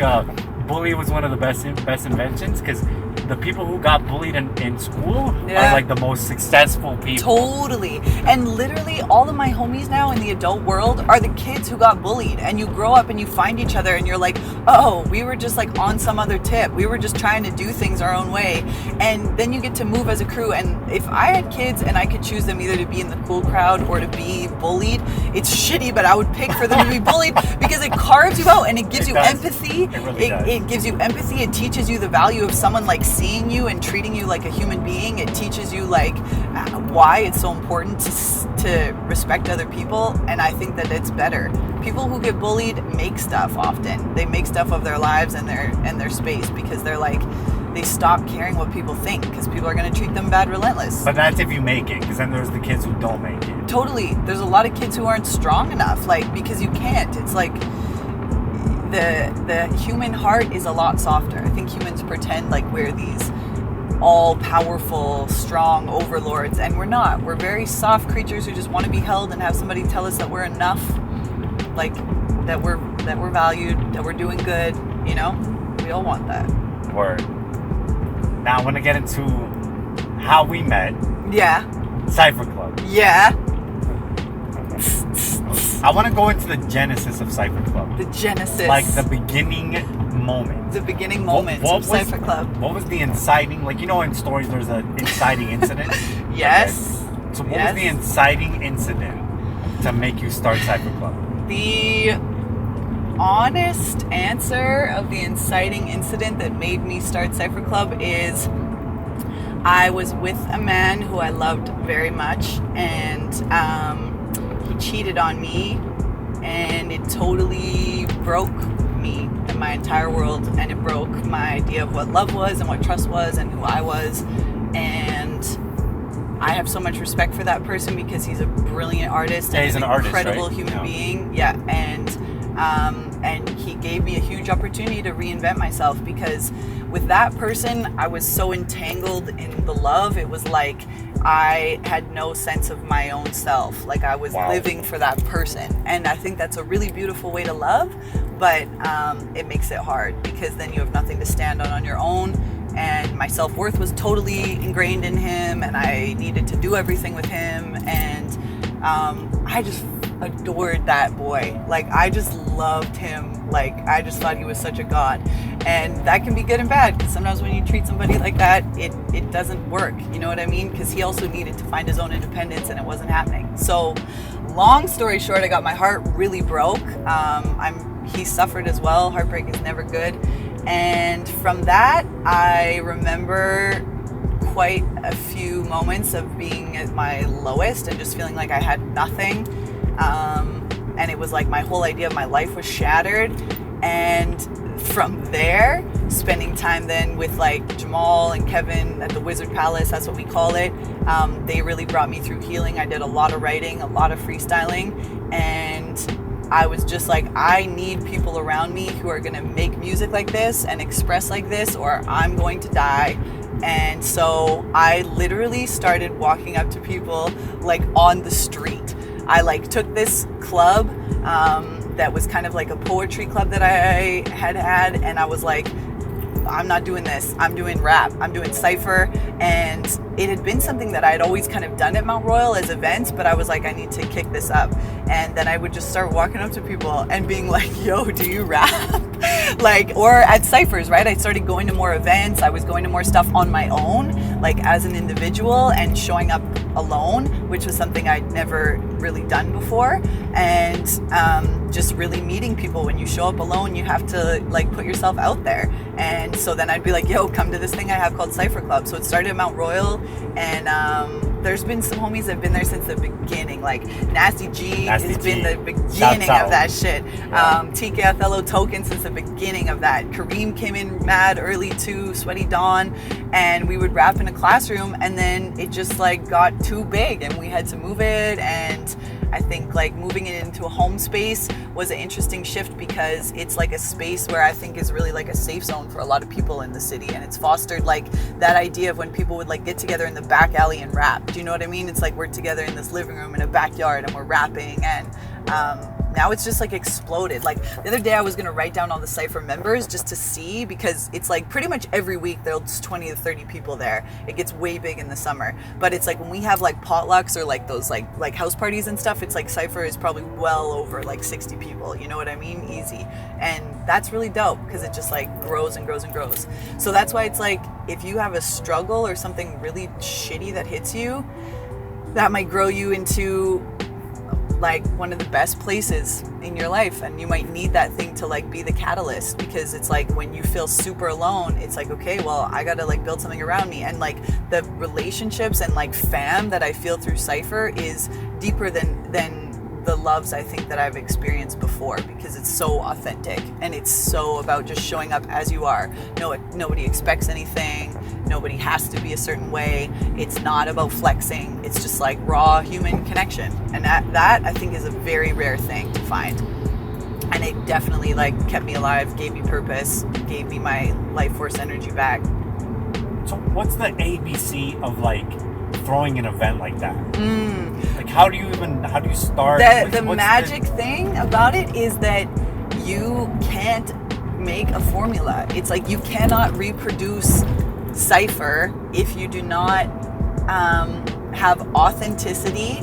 bullying was one of the best inventions, because the people who got bullied in school are like the most successful people. Totally. And literally all of my homies now in the adult world are the kids who got bullied. And you grow up and you find each other and you're like, oh, we were just like on some other tip. We were just trying to do things our own way. And then you get to move as a crew. And if I had kids and I could choose them either to be in the cool crowd or to be bullied, it's shitty, but I would pick for them to be bullied because it carves you out and it gives you empathy. It really does. It gives you empathy. It teaches you the value of someone like seeing you and treating you like a human being. It teaches you like why it's so important to respect other people. And I think that it's better. People who get bullied make stuff often. They make stuff of their lives and their space because they're like, they stop caring what people think because people are going to treat them bad relentless. But that's if you make it, because then there's the kids who don't make it. Totally. There's a lot of kids who aren't strong enough, like, because you can't. It's like the human heart is a lot softer. I think humans pretend like we're these all-powerful, strong overlords, and we're not. We're very soft creatures who just want to be held and have somebody tell us that we're enough, like that we're valued, that we're doing good. You know, we all want that. Word. Now I want to get into how we met. Yeah. Cypher Club. Yeah. I want to go into the genesis of Cypher Club. The genesis. Like the beginning moment. The beginning moment What of Cypher Club. What was the inciting, like, you know, in stories there's an inciting incident? Yes. Okay. So what was the inciting incident to make you start Cypher Club? The honest answer of the inciting incident that made me start Cypher Club is I was with a man who I loved very much, and he cheated on me, and it totally broke me and my entire world, and it broke my idea of what love was and what trust was and who I was. And I have so much respect for that person because he's a brilliant artist and he's an artist, incredible right? human being. Yeah, and he gave me a huge opportunity to reinvent myself, because with that person I was so entangled in the love. It was like I had no sense of my own self. Like I was living for that person, and I think that's a really beautiful way to love, but it makes it hard because then you have nothing to stand on your own. And my self-worth was totally ingrained in him, and I needed to do everything with him, and I just adored that boy. Like I just loved him. Like I just thought he was such a god. And that can be good and bad, because sometimes when you treat somebody like that, it doesn't work, you know what I mean? Because he also needed to find his own independence, and it wasn't happening. So long story short, I got my heart really broke. He suffered as well. Heartbreak is never good. And from that, I remember quite a few moments of being at my lowest and just feeling like I had nothing. And it was like my whole idea of my life was shattered. And from there, spending time then with like Jamal and Kevin at the Wizard Palace, that's what we call it. They really brought me through healing. I did a lot of writing, a lot of freestyling, and I was just like, I need people around me who are gonna make music like this and express like this, or I'm going to die. And so I literally started walking up to people like on the street. I like took this club that was kind of like a poetry club that I had, and I was like, I'm not doing this. I'm doing rap. I'm doing cypher. And it had been something that I had always kind of done at Mount Royal as events, but I was like, I need to kick this up. And then I would just start walking up to people and being like, yo, do you rap? Like, or at cyphers, right? I started going to more events. I was going to more stuff on my own, like as an individual, and showing up alone, which was something I'd never really done before. And just really meeting people. When you show up alone, you have to like put yourself out there. And so then I'd be like, yo, come to this thing I have called Cypher Club. So it started at Mount Royal, and there's been some homies that have been there since the beginning. Like Nasty G has been the beginning of that shit. TK Othello Token since the beginning of that. Kareem came in mad early too, Sweaty Dawn, and we would rap in a classroom, and then it just like got too big and we had to move it. And I think like moving it into a home space was an interesting shift, because it's like a space where I think is really like a safe zone for a lot of people in the city, and it's fostered like that idea of when people would like get together in the back alley and rap. Do you know what I mean? It's like we're together in this living room in a backyard and we're rapping, and now it's just like exploded. Like the other day I was gonna write down all the Cypher members just to see, because it's like pretty much every week there's 20 to 30 people there. It gets way big in the summer, but it's like when we have like potlucks or like those like house parties and stuff, it's like Cypher is probably well over like 60 people, you know what I mean? Easy. And that's really dope, because it just like grows and grows and grows. So that's why it's like, if you have a struggle or something really shitty that hits you, that might grow you into like one of the best places in your life, and you might need that thing to like be the catalyst, because it's like when you feel super alone, it's like, okay, well, I gotta like build something around me. And like the relationships and like fam that I feel through Cypher is deeper than the loves I think that I've experienced before, because it's so authentic and it's so about just showing up as you are. Nobody expects anything. Nobody has to be a certain way. It's not about flexing. It's just like raw human connection. And that I think is a very rare thing to find. And it definitely like kept me alive, gave me purpose, gave me my life force energy back. So what's the ABC of like throwing an event like that? Like how do you start? The magic thing about it is that you can't make a formula. It's like you cannot reproduce Cypher if you do not have authenticity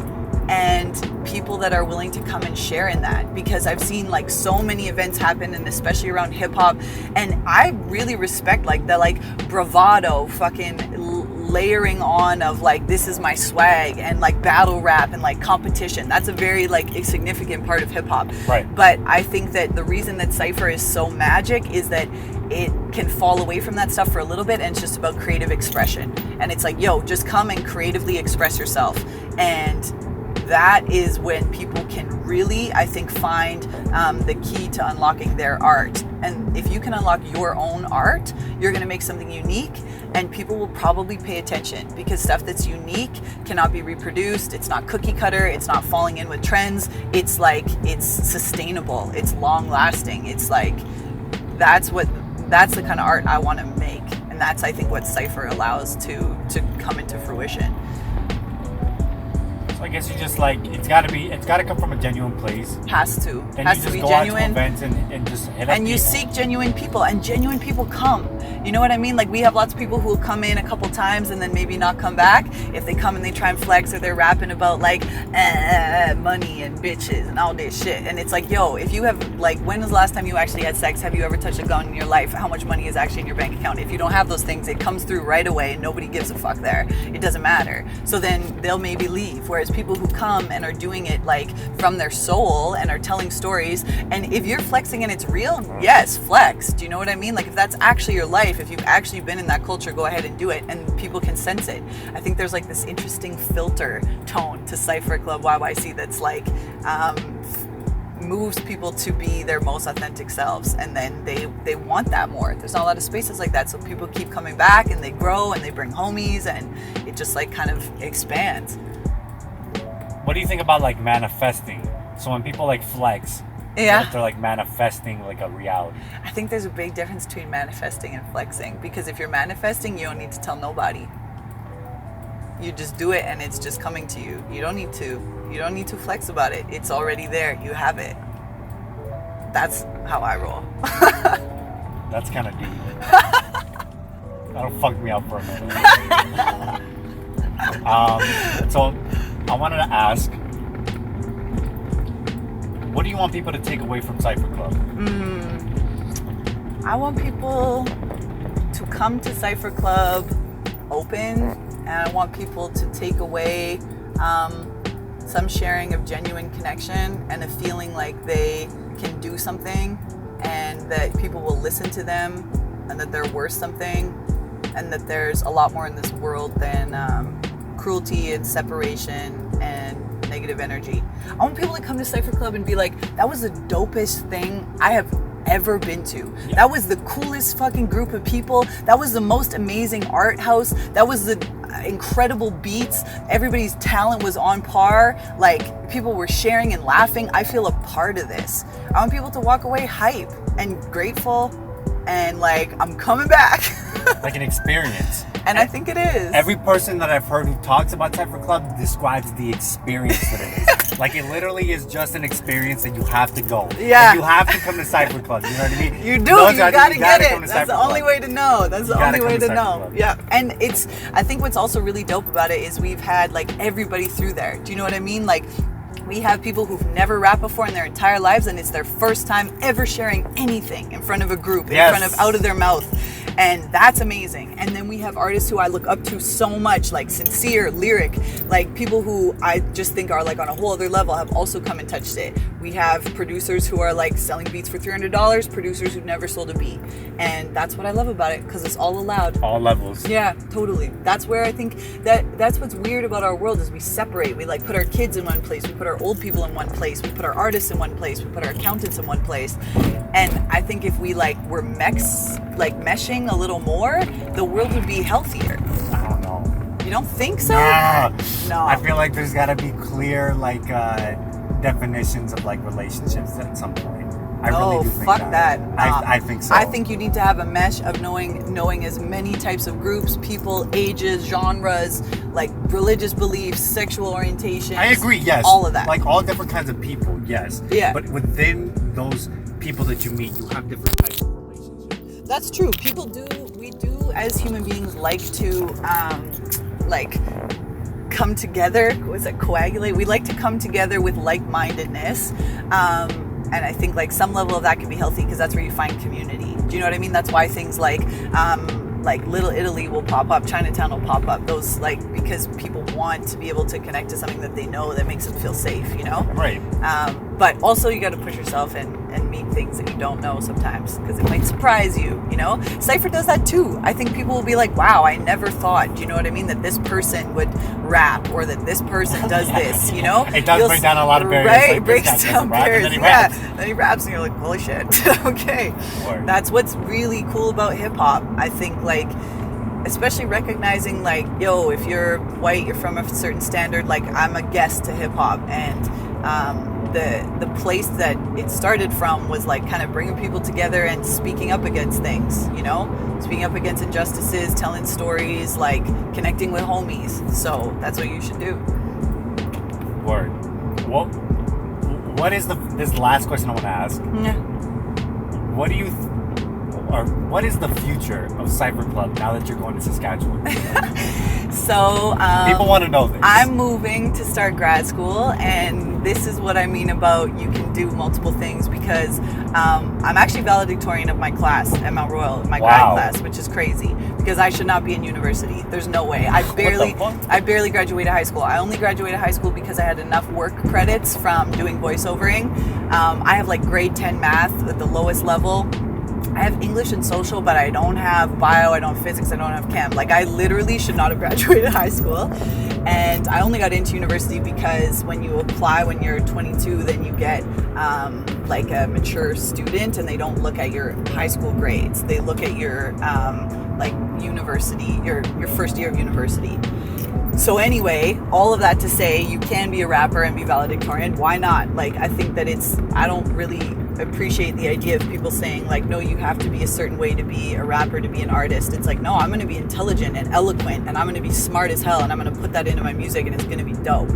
and people that are willing to come and share in that, because I've seen like so many events happen, and especially around hip hop, and I really respect like the like bravado fucking layering on of like this is my swag and like battle rap and like competition. That's a very like a significant part of hip hop. Right. But I think that the reason that Cypher is so magic is that it can fall away from that stuff for a little bit, and it's just about creative expression. And it's like, yo, just come and creatively express yourself. And that is when people can really, I think, find the key to unlocking their art. And if you can unlock your own art, you're going to make something unique, and people will probably pay attention, because stuff that's unique cannot be reproduced. It's not cookie cutter. It's not falling in with trends. It's like, it's sustainable. It's long lasting. It's like, that's the kind of art I want to make. And that's, I think, what Cypher allows to come into fruition. So I guess you just like it's got to come from a genuine place. Has to. Then Has you to just be go genuine. out to events and just hit up And you people. seek genuine people, and genuine people come. You know what I mean? Like, we have lots of people who will come in a couple times and then maybe not come back. If they come and they try and flex, or they're rapping about like money and bitches and all this shit, and it's like, yo, if you have like, when was the last time you actually had sex? Have you ever touched a gun in your life? How much money is actually in your bank account? If you don't have those things, it comes through right away, and nobody gives a fuck there. It doesn't matter. So then they'll maybe leave. Whereas people who come and are doing it like from their soul and are telling stories, and if you're flexing and it's real, yes, flex. Do you know what I mean? Like, if that's actually your life, if you've actually been in that culture, go ahead and do it, and people can sense it. I think there's like this interesting filter tone to Cypher Club YYC that's like moves people to be their most authentic selves, and then they want that more. There's not a lot of spaces like that, so people keep coming back, and they grow, and they bring homies, and it just like kind of expands. What do you think about like manifesting? So when people like flex, Yeah. they're like manifesting like a reality. I think there's a big difference between manifesting and flexing, because if you're manifesting, you don't need to tell nobody. You just do it, and it's just coming to you. You don't need to flex about it. It's already there. You have it. That's how I roll. That's kind of deep. That'll fuck me up for a minute. So I wanted to ask, what do you want people to take away from Cypher Club? I want people to come to Cypher Club open, and I want people to take away some sharing of genuine connection, and a feeling like they can do something, and that people will listen to them, and that they're worth something, and that there's a lot more in this world than cruelty and separation and negative energy. I want people to come to Cypher Club and be like, that was the dopest thing I have ever been to. Yeah. That was the coolest fucking group of people. That was the most amazing art house. That was the incredible beats. Everybody's talent was on par. Like, people were sharing and laughing. I feel a part of this. I want people to walk away hype and grateful, and like, I'm coming back. Like an experience. And I think it is. Every person that I've heard who talks about Cypher Club describes the experience that it is. Like, it literally is just an experience that you have to go. Yeah. Like, you have to come to Cypher Club. You know what I mean? You do. Those You are- gotta get come it. to That's Cypher the only Club. way to know. That's the You gotta only way come to to Cypher know. Club. Yeah. And I think what's also really dope about it is we've had like everybody through there. Do you know what I mean? Like, we have people who've never rapped before in their entire lives, and it's their first time ever sharing anything in front of a group, Yes. in front of, out of their mouth. And that's amazing. And then we have artists who I look up to so much, like Sincere, Lyric, like people who I just think are like on a whole other level have also come and touched it. We have producers who are like selling beats for $300, producers who've never sold a beat. And that's what I love about it, because it's all allowed. All levels. Yeah, totally. That's where I think that's what's weird about our world is we separate. We like put our kids in one place, we put our old people in one place, we put our artists in one place, we put our accountants in one place. And I think if we like were meshing a little more, the world would be healthier. I don't know. You don't think so? No. I feel like there's got to be clear like definitions of like relationships at some point. I really do think fuck that. I think so. I think you need to have a mesh of knowing as many types of groups, people, ages, genres, like religious beliefs, sexual orientation. I agree, yes. All of that. Like all different kinds of people, yes. Yeah. But within those people that you meet, you have different types of relationships. That's true. We do as human beings like to come together. Was it coagulate? We like to come together with like-mindedness. And I think like some level of that can be healthy because that's where you find community. Do you know what I mean? That's why things like Little Italy will pop up, Chinatown will pop up. Those because people want to be able to connect to something that they know that makes them feel safe, you know? Right. But also you got to push yourself and meet things that you don't know sometimes because it might surprise you, you know? Cypher does that too. I think people will be like, wow, I never thought, do you know what I mean? That this person would rap or that this person does this, you know? It does break down a lot of barriers. Right, like, it breaks down barriers. Yeah. Then he raps and you're like, holy shit. Okay. Word. That's what's really cool about hip hop. I think especially recognizing yo, if you're white, you're from a certain standard, I'm a guest to hip hop, and the place that it started from was kind of bringing people together and speaking up against things, you know, speaking up against injustices, telling stories, connecting with homies. So that's what you should do. Word. Well, what is this last question I want to ask? What do you what is the future of Cypher Club now that you're going to Saskatchewan? So people want to know this. I'm moving to start grad school, and this is what I mean about you can do multiple things, because I'm actually valedictorian of my class at Mount Royal, my grad class, which is crazy because I should not be in university. There's no way. I barely graduated high school. I only graduated high school because I had enough work credits from doing voiceovering. I have grade 10 math at the lowest level. I have English and social, but I don't have bio, I don't have physics, I don't have chem. I literally should not have graduated high school. And I only got into university because when you apply when you're 22, then you get a mature student, and they don't look at your high school grades. They look at your university, your first year of university. So anyway, all of that to say, you can be a rapper and be valedictorian. Why not? I think that I don't really appreciate the idea of people saying no, you have to be a certain way to be a rapper, to be an artist. It's no, I'm going to be intelligent and eloquent, and I'm going to be smart as hell, and I'm going to put that into my music, and it's going to be dope.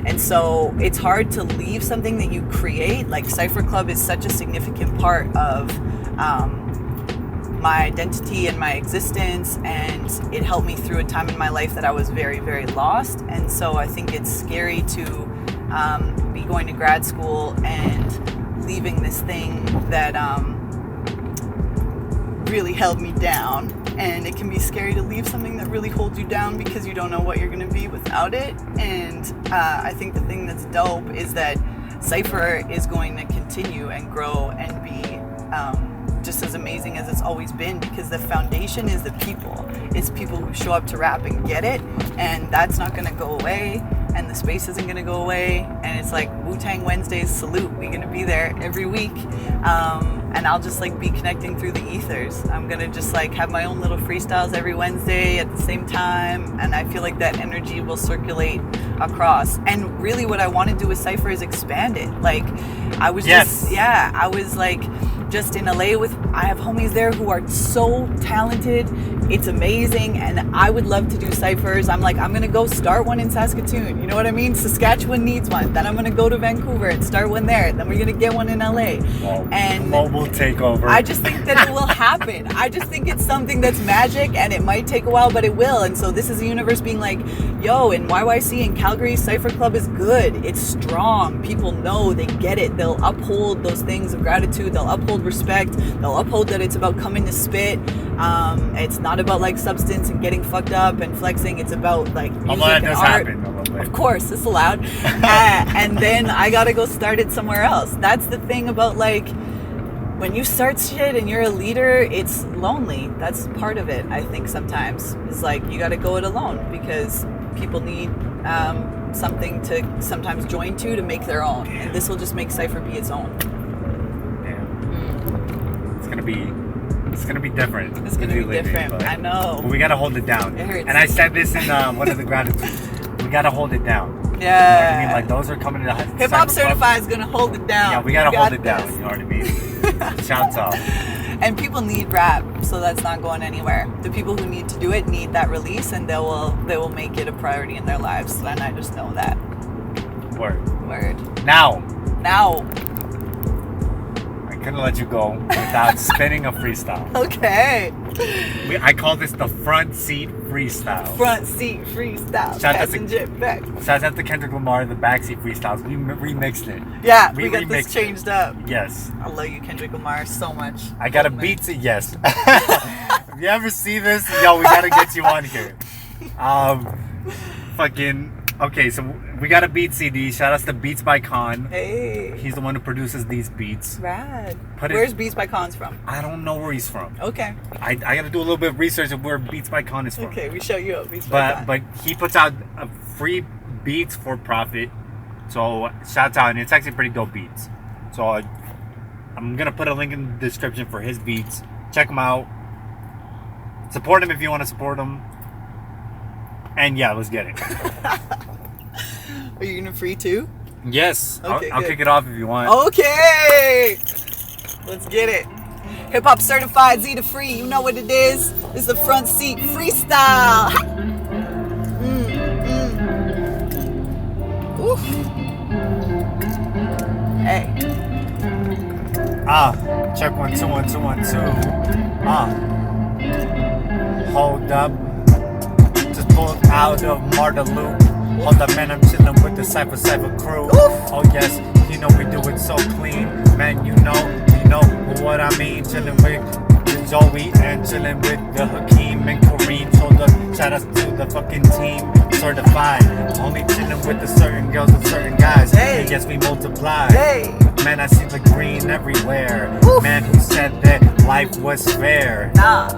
And so it's hard to leave something that you create. Cypher Club is such a significant part of my identity and my existence, and it helped me through a time in my life that I was very, very lost. And so I think it's scary to be going to grad school and leaving this thing that really held me down. And it can be scary to leave something that really holds you down because you don't know what you're going to be without it. And I think the thing that's dope is that Cypher is going to continue and grow and be just as amazing as it's always been, because the foundation is the people. It's people who show up to rap and get it, and that's not going to go away, and the space isn't going to go away. And it's Wu-Tang Wednesdays, salute. We're going to be there every week, and I'll just be connecting through the ethers. I'm going to just have my own little freestyles every Wednesday at the same time, and I feel that energy will circulate across. And really what I want to do with Cypher is expand it. I was just in LA I have homies there who are so talented. It's amazing, and I would love to do Cyphers. I'm I'm gonna go start one in Saskatoon, you know what I mean? Saskatchewan needs one. Then I'm gonna go to Vancouver and start one there. Then we're gonna get one in LA. And mobile takeover. I just think that it will happen. I just think it's something that's magic, and it might take a while, but it will. And so this is the universe being yo, in YYC in Calgary, Cypher Club is good. It's strong. People know, they get it. They'll uphold those things of gratitude. They'll uphold respect. They'll uphold that it's about coming to spit. It's not about substance and getting fucked up and flexing. It's about music and art. Of course, it's allowed. And then I gotta go start it somewhere else. That's the thing about when you start shit and you're a leader, it's lonely. That's part of it, I think, sometimes. It's you gotta go it alone, because people need something to sometimes join to make their own. And this will just make Cypher be its own. Damn. It's gonna be different. It's gonna be different. I know. But we gotta hold it down. It hurts. And I said this in one of the gratitudes. We gotta hold it down. You know what I Yeah. mean? Like those are coming to Hip Hop Certified is gonna hold it down. Yeah, we gotta hold it got down. this. You know what I mean? Shouts out. And people need rap, so that's not going anywhere. The people who need to do it need that release, and they will make it a priority in their lives. And I just know that. Word. Now, I couldn't let you go without spinning a freestyle. Okay. I call this the front seat freestyle. Front seat freestyle. Shout out to- Passenger back. Shout out to Kendrick Lamar, the backseat freestyles. We remixed it. Yeah, We we got this remixed changed up. Yes. I love you, Kendrick Lamar, so much. I got a Oh, man. beat to yes. If you ever see this, yo, we gotta get you on here. Okay, so we got a beat CD. Shout outs to Beats by Khan. Hey. He's the one who produces these beats. Rad. Put it- Where's Beats by Cons from? I don't know where he's from. Okay. I gotta do a little bit of research of where Beats by Khan is from. Okay, we show you up. Beats by Con. But he puts out free beats for profit. So shouts out, and it's actually pretty dope beats. So I'm gonna put a link in the description for his beats. Check him out. Support him if you want to support him. And yeah, let's get it. Are you gonna free too? Yes, Okay, I'll good. kick it off if you want. Okay. Let's get it. Hip Hop Certified Z to Free. You know what it is. It's the front seat freestyle. Ha! Oof. Hey. Check 1 2 1 2 1 2. Hold up. Just pulled out of Marta-Loop. Hold up, man, I'm chilling with the Cypher crew. Oof. Oh yes, you know we do it so clean. Man, you know what I mean. Chilling with Joey and chilling with the Hakeem and Kareem. Hold up, shout outs to the fucking team. Certified. Only chilling with the certain girls and certain guys. Hey. And yes, we multiply. Hey. Man, I see the green everywhere. Oof. Man, who said that life was fair? Nah.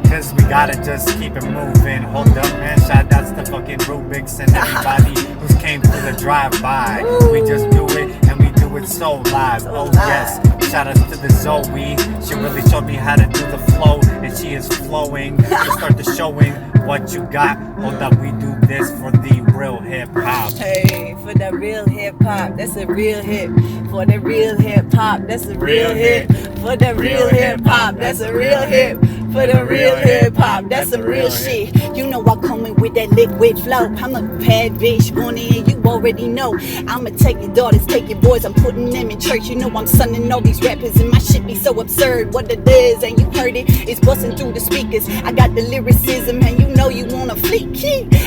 Cause we gotta just keep it moving. Hold up, man. Shout outs to fucking Rubik's and everybody who's came through the drive-by. We just do it and we do it so live. Oh yes. Shout outs to the Zoe. She really showed me how to do the flow, and she is flowing. To start the showing what you got. Hold up, we do this for the real hip hop. Hey, for the real hip hop, that's a real hit. For the real hip hop, that's a real hit. For the real hip hop, that's a real hit. For the real hip hop, that's some real shit. You know I coming with that liquid flow. I'm a bad bitch, going in, you already know. I'ma take your daughters, take your boys, I'm putting them in church. You know I'm sunning all these rappers, and my shit be so absurd. What it is, and you heard it, it's busting through the speakers. I got the lyricism, and you know you wanna fleek.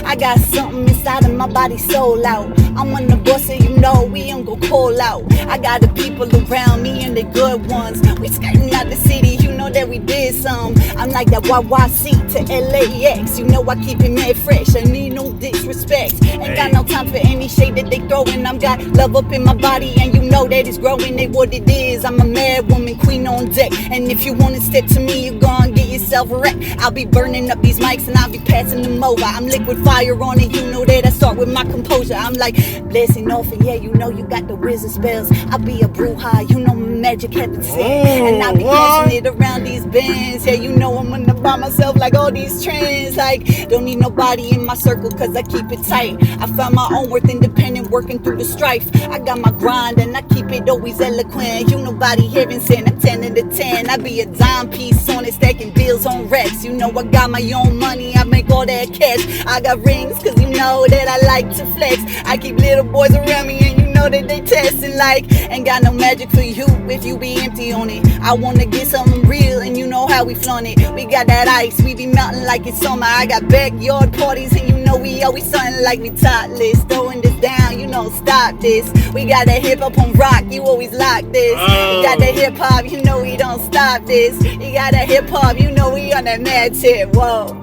I got something inside of my body, soul out. I'm on the bus, and you know we ain't gon' call out. I got the people around me, and the good ones. We skating out the city, you know that we did some. I'm like that YYC to LAX. You know I keep it mad fresh. I need no disrespect. Ain't got no time for any shade that they throwing. I'm got love up in my body, and you know that it's growing. They what it is. I'm a mad woman, queen on deck. And if you wanna step to me, you gon' get yourself wrecked. I'll be burning up these mics, and I'll be passing them over. I'm liquid fire on it. You know that I start with my composure. I'm like blessing off, and yeah, you know you got the wizard spells. I'll be a bruja. You know magic heaven sent, and I'll be passing it around these bands. Yeah, you know I'm gonna by myself like all these trends. Like don't need nobody in my circle, cause I keep it tight. I found my own worth independent, working through the strife. I got my grind and I keep it always eloquent. You nobody heaven sent, I'm 10 to 10. I be a dime piece on it, stacking bills on racks. You know I got my own money, I make all that cash. I got rings, cause you know that I like to flex. I keep little boys around me, and you know that they testing like. Ain't got no magic for you if you be empty on it. I wanna get something real, and you know how we flaunt it. We got that ice, we be melting like it's summer. I got backyard parties, and you know we always something like we topless. Throwing this down, you know stop this. We got that hip hop on rock, you always like this. We got that hip hop, you know we don't stop this. You got that hip hop, you know we on that mad tip. Whoa,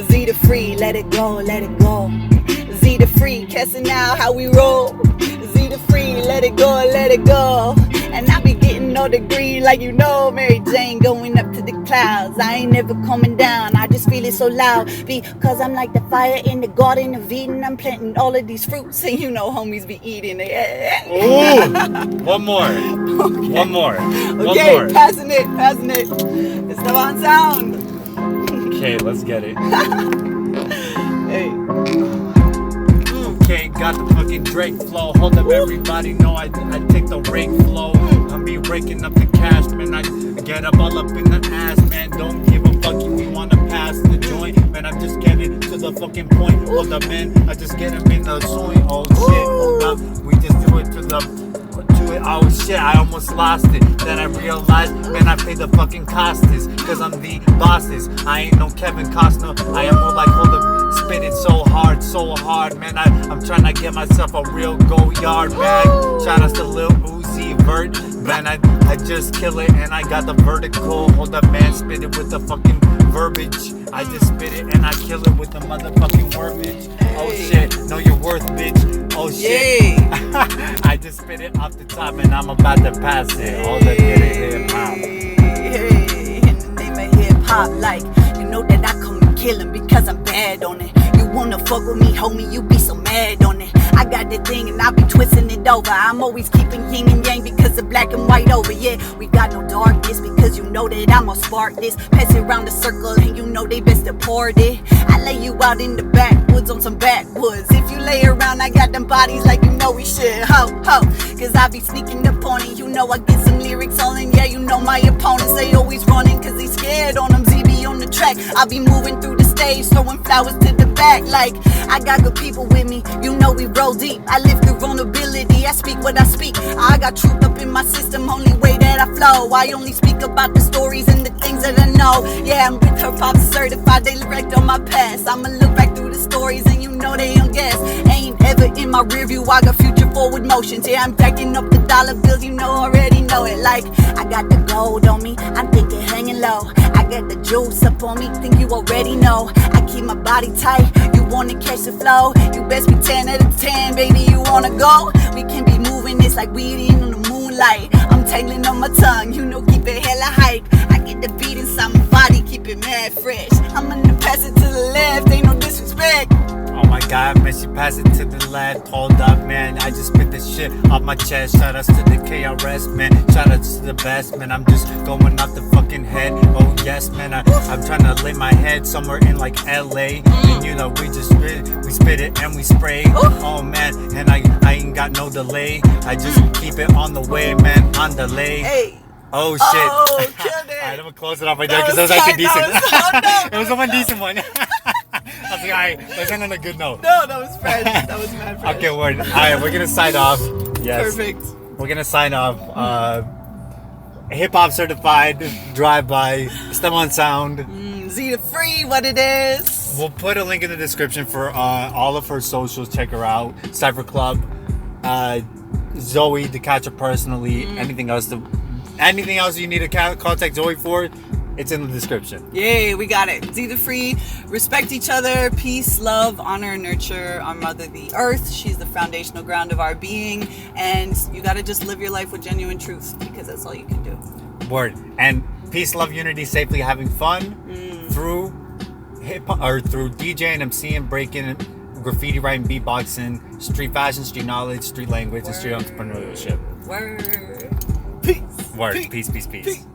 Z to Free, let it go, let it go. Z to Free, casting out how we roll. Z to Free, let it go, let it go. And I be getting all the green like you know Mary Jane going up to the clouds. I ain't never coming down, I just feel it so loud. Because I'm like the fire in the garden of Eden. I'm planting all of these fruits, and you know homies be eating it. Ooh, one more. Okay. One more. Okay, One more. passing it. Esteban Xound. Okay, let's get it. Hey. Okay, got the fucking Drake flow. Hold up, everybody know I take the rake flow. I'm be raking up the cash, man. I get up all up in the ass, man. Don't give a fuck if you wanna pass the joint, man. I'm just getting to the fucking point. Hold up, man. I just get him in the joint. Oh shit, hold up. We just do it to it. Oh shit, I almost lost it. Then I realized, man, I paid the fucking costas. Cause I'm the bosses. I ain't no Kevin Costner. I am more like, hold up, spit it so hard, man. I'm trying to get myself a real go-yard bag. Shout out to Lil Uzi Vert. Man, I just kill it and I got the vertical. Hold up, man, spit it with the fucking verbiage. I just spit it and I kill it with the motherfucking verbiage. Oh shit, know your worth, bitch. Oh shit. I just spit it off the top and I'm about to pass it. All the get it hip-hop. Hey, in the name of hip-hop, like, you know that I come and kill him because I'm bad on it. You wanna fuck with me, homie, you be so mad on it. I got the thing and I be twisting it over. I'm always keeping yin and yang because of black and white over. Yeah, we got no darkness because you know that I'ma spark this. Pass it around the circle and you know they best deport it. I lay you out in the backwoods on some backwoods. If you lay around, I got them bodies like you know we should. Ho, ho, cause I be sneaking up on it. You know I get some lyrics on and yeah, you know my opponents, they always running cause they scared on them. ZB on the track, I be moving through the stage, throwing flowers to the back. Like, I got good people with me, you know we roll deep. I live through vulnerability, I speak what I speak. I got truth up in my system, only way that I flow. I only speak about the stories and the things that I know. Yeah, I'm with HipHoppas certified, they wrecked on my past. I'ma look back through the stories and you know they don't guess. Ain't ever in my rear view, I got future forward motions. Yeah, I'm stacking up the dollar bills, you know, already know it. Like, I got the gold on me, I'm thinking hanging low. I got the juice up on me, think you already know. I keep my body tight, you wanna catch the flow. You best be 10 out of 10, baby, you wanna go? We can be moving this like we eating on the moonlight. I'm tangling on my tongue, you know, keep it hella hype. I get the beat inside my body, keep it mad fresh. I'm gonna pass it to the left, ain't no disrespect. Oh my god, man, she passed it to the left. Hold up, man, I just spit this shit off my chest. Shout outs to the KRS, man. Shout outs to the best, man. I'm just going off the fucking head. Oh yes, man, I'm trying to lay my head somewhere in like LA. And you know, we spit it and we spray. Oh man, and I ain't got no delay. I just keep it on the way, man, on delay. Hey. Oh shit. Oh, killed it. Alright, I'm gonna close it off right there because it was actually decent. It was a one decent one. I was like, alright, let's end on a good note. No, that was fresh. That was mad fresh. Okay, word. Alright, we're gonna sign off. Yes. Perfect. We're gonna sign off. Hip hop certified drive by Esteban Xound. Z the free, what it is. We'll put a link in the description for all of her socials. Check her out. Cypher Club. Zoe to catch her personally. Anything else you need to contact Zoe for, it's in the description. Yay, we got it. Z the free. Respect each other. Peace, love, honor, nurture our mother, the earth. She's the foundational ground of our being. And you got to just live your life with genuine truth because that's all you can do. Word. And peace, love, unity, safely having fun through hip hop or through DJing, MCing, breaking, graffiti writing, beatboxing, street fashion, street knowledge, street language, and street entrepreneurship. Word. Word. Peace, peace, peace.